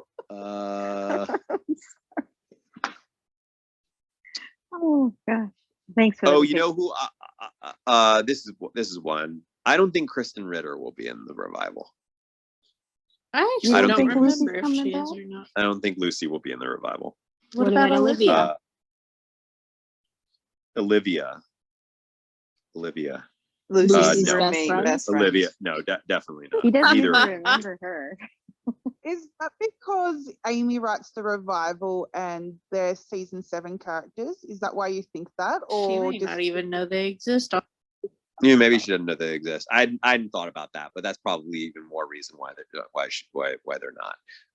Oh gosh. Thanks for oh, the you know who this is one. I don't think Kristen Ritter will be in the revival. I I actually don't don't think remember if she is or not. I don't think Lucy will be in the revival. What about Olivia? Olivia. Lucy's No. roommate, best friend. Olivia, no, definitely not. He doesn't Neither. even remember her. Is that because Amy writes the revival and they're season 7 characters? Is that why you think that? She Or may not even know they exist. Yeah, maybe she doesn't know they exist. I hadn't thought about that, but that's probably even more reason why they're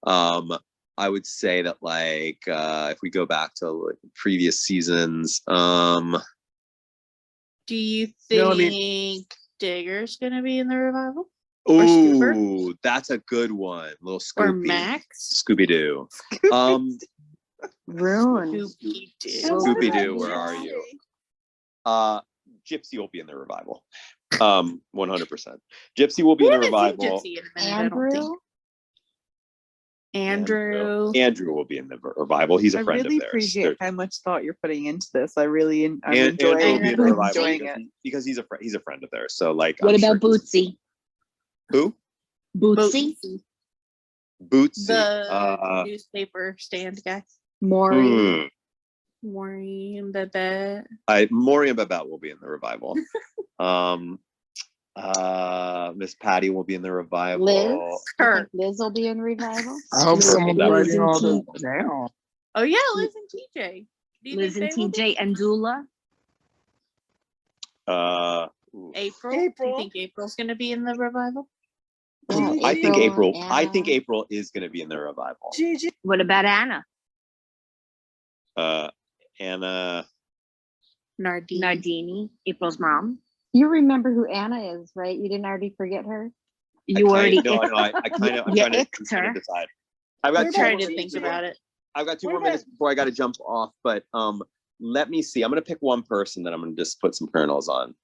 not. I would say that like if we go back to like, previous seasons, Do you No, I think mean- Digger's gonna be in the revival? Or Scooper? ooh, that's a good one. Little Or Scoopy. Max? Scooby Doo. Ruined. Scooby Doo, where are you? Gypsy will be in the revival. 100%. Gypsy will be in the revival. Andrew will be in the revival. He's a I friend really of theirs. appreciate how much thought you're putting into this. I'm Andrew will enjoying be in the revival it. because he's a friend of theirs. So like, What I'm about sure Bootsy? who? Bootsy? Bootsy. The newspaper stand guy. Maury. Maury and Babette. Maury and Babette will be in the revival. Miss Patty will be in the revival. Liz? You think Liz will be in revival? I hope someone's writing all T- this down. Oh yeah, Liz and TJ. Do you Liz think and they will be? TJ and Dula. April? Do you think April's gonna be in the revival? I think April is going to be in the revival. What about Anna? Anna. Nardini, April's mom. You remember who Anna is, right? You didn't already forget her? You already No, I kind of. I'm trying to decide. I've got We're two trying more to think minutes about it. I've got 2 more minutes before I got to jump off, but let me see. I'm going to pick one person that I'm going to just put some kernels on.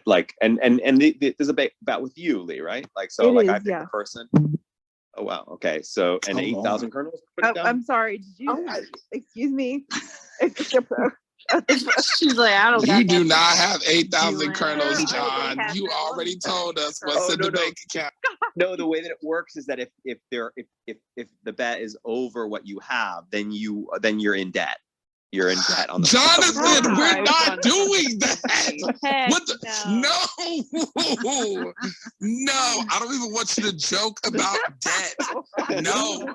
Like, and there's a bet with you, Lee, right? Like, so It like is, I pick yeah. the person. Oh wow. Okay. So and 8,000 kernels. Put it down? I'm sorry. Did you? Excuse me. She's like, I don't. You do not have 8,000 kernels, John. You already told us what's in the bank account. No, the way that it works is that if the bet is over what you have, then you're in debt. You're in debt on the Jonathan, we're not doing that. Heck What the? No, no, I don't even want you to joke about debt. No,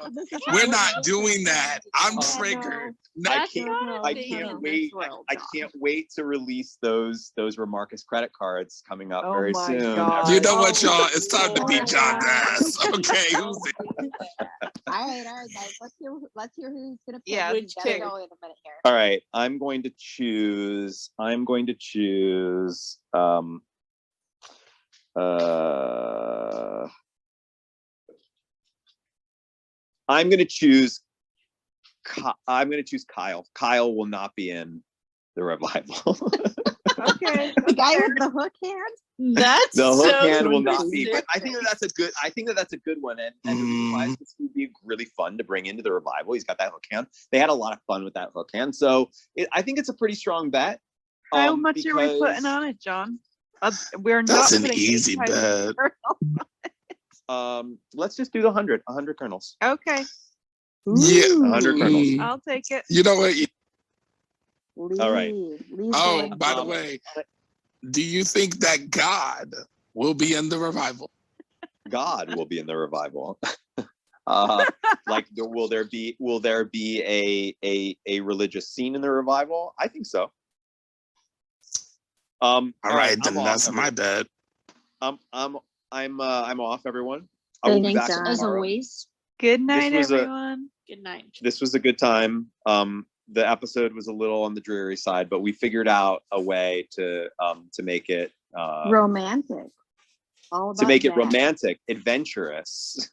we're not doing that. I'm triggered. I can't wait. I can't wait to release those Remarcus credit cards coming up very soon. You know what, y'all? It's time to beat John's ass. Okay, who's it? All right, guys. Let's hear who's gonna pick. Yeah, We which gotta pick? go in a minute here. All right, I'm going to choose. I'm going to choose Kyle. Kyle will not be in the revival. Okay. The guy with the hook hand? That's The hook so hand will not be. But specific. I think that's a good one. And the reason why is this would be really fun to bring into the revival. He's got that hook hand. They had a lot of fun with that hook hand. So I think it's a pretty strong bet. How much are we because, putting on it, John? We're That's not an putting easy eight times bet. let's just do the 100 kernels. Okay, Yeah. 100 kernels. I'll take it. You know what? All right. Oh, by the way, do you think that God will be in the revival? God will be in the revival. Like, will there be a religious scene in the revival? I think so. All right, then I'm that's off, my everyone. bet. I'm off, everyone. I will be Thanks, back John. tomorrow. As always. Good night, was a- everyone. Good night. This was a good time. The episode was a little on the dreary side, but we figured out a way to make it Romantic. All about romantic, that. adventurous.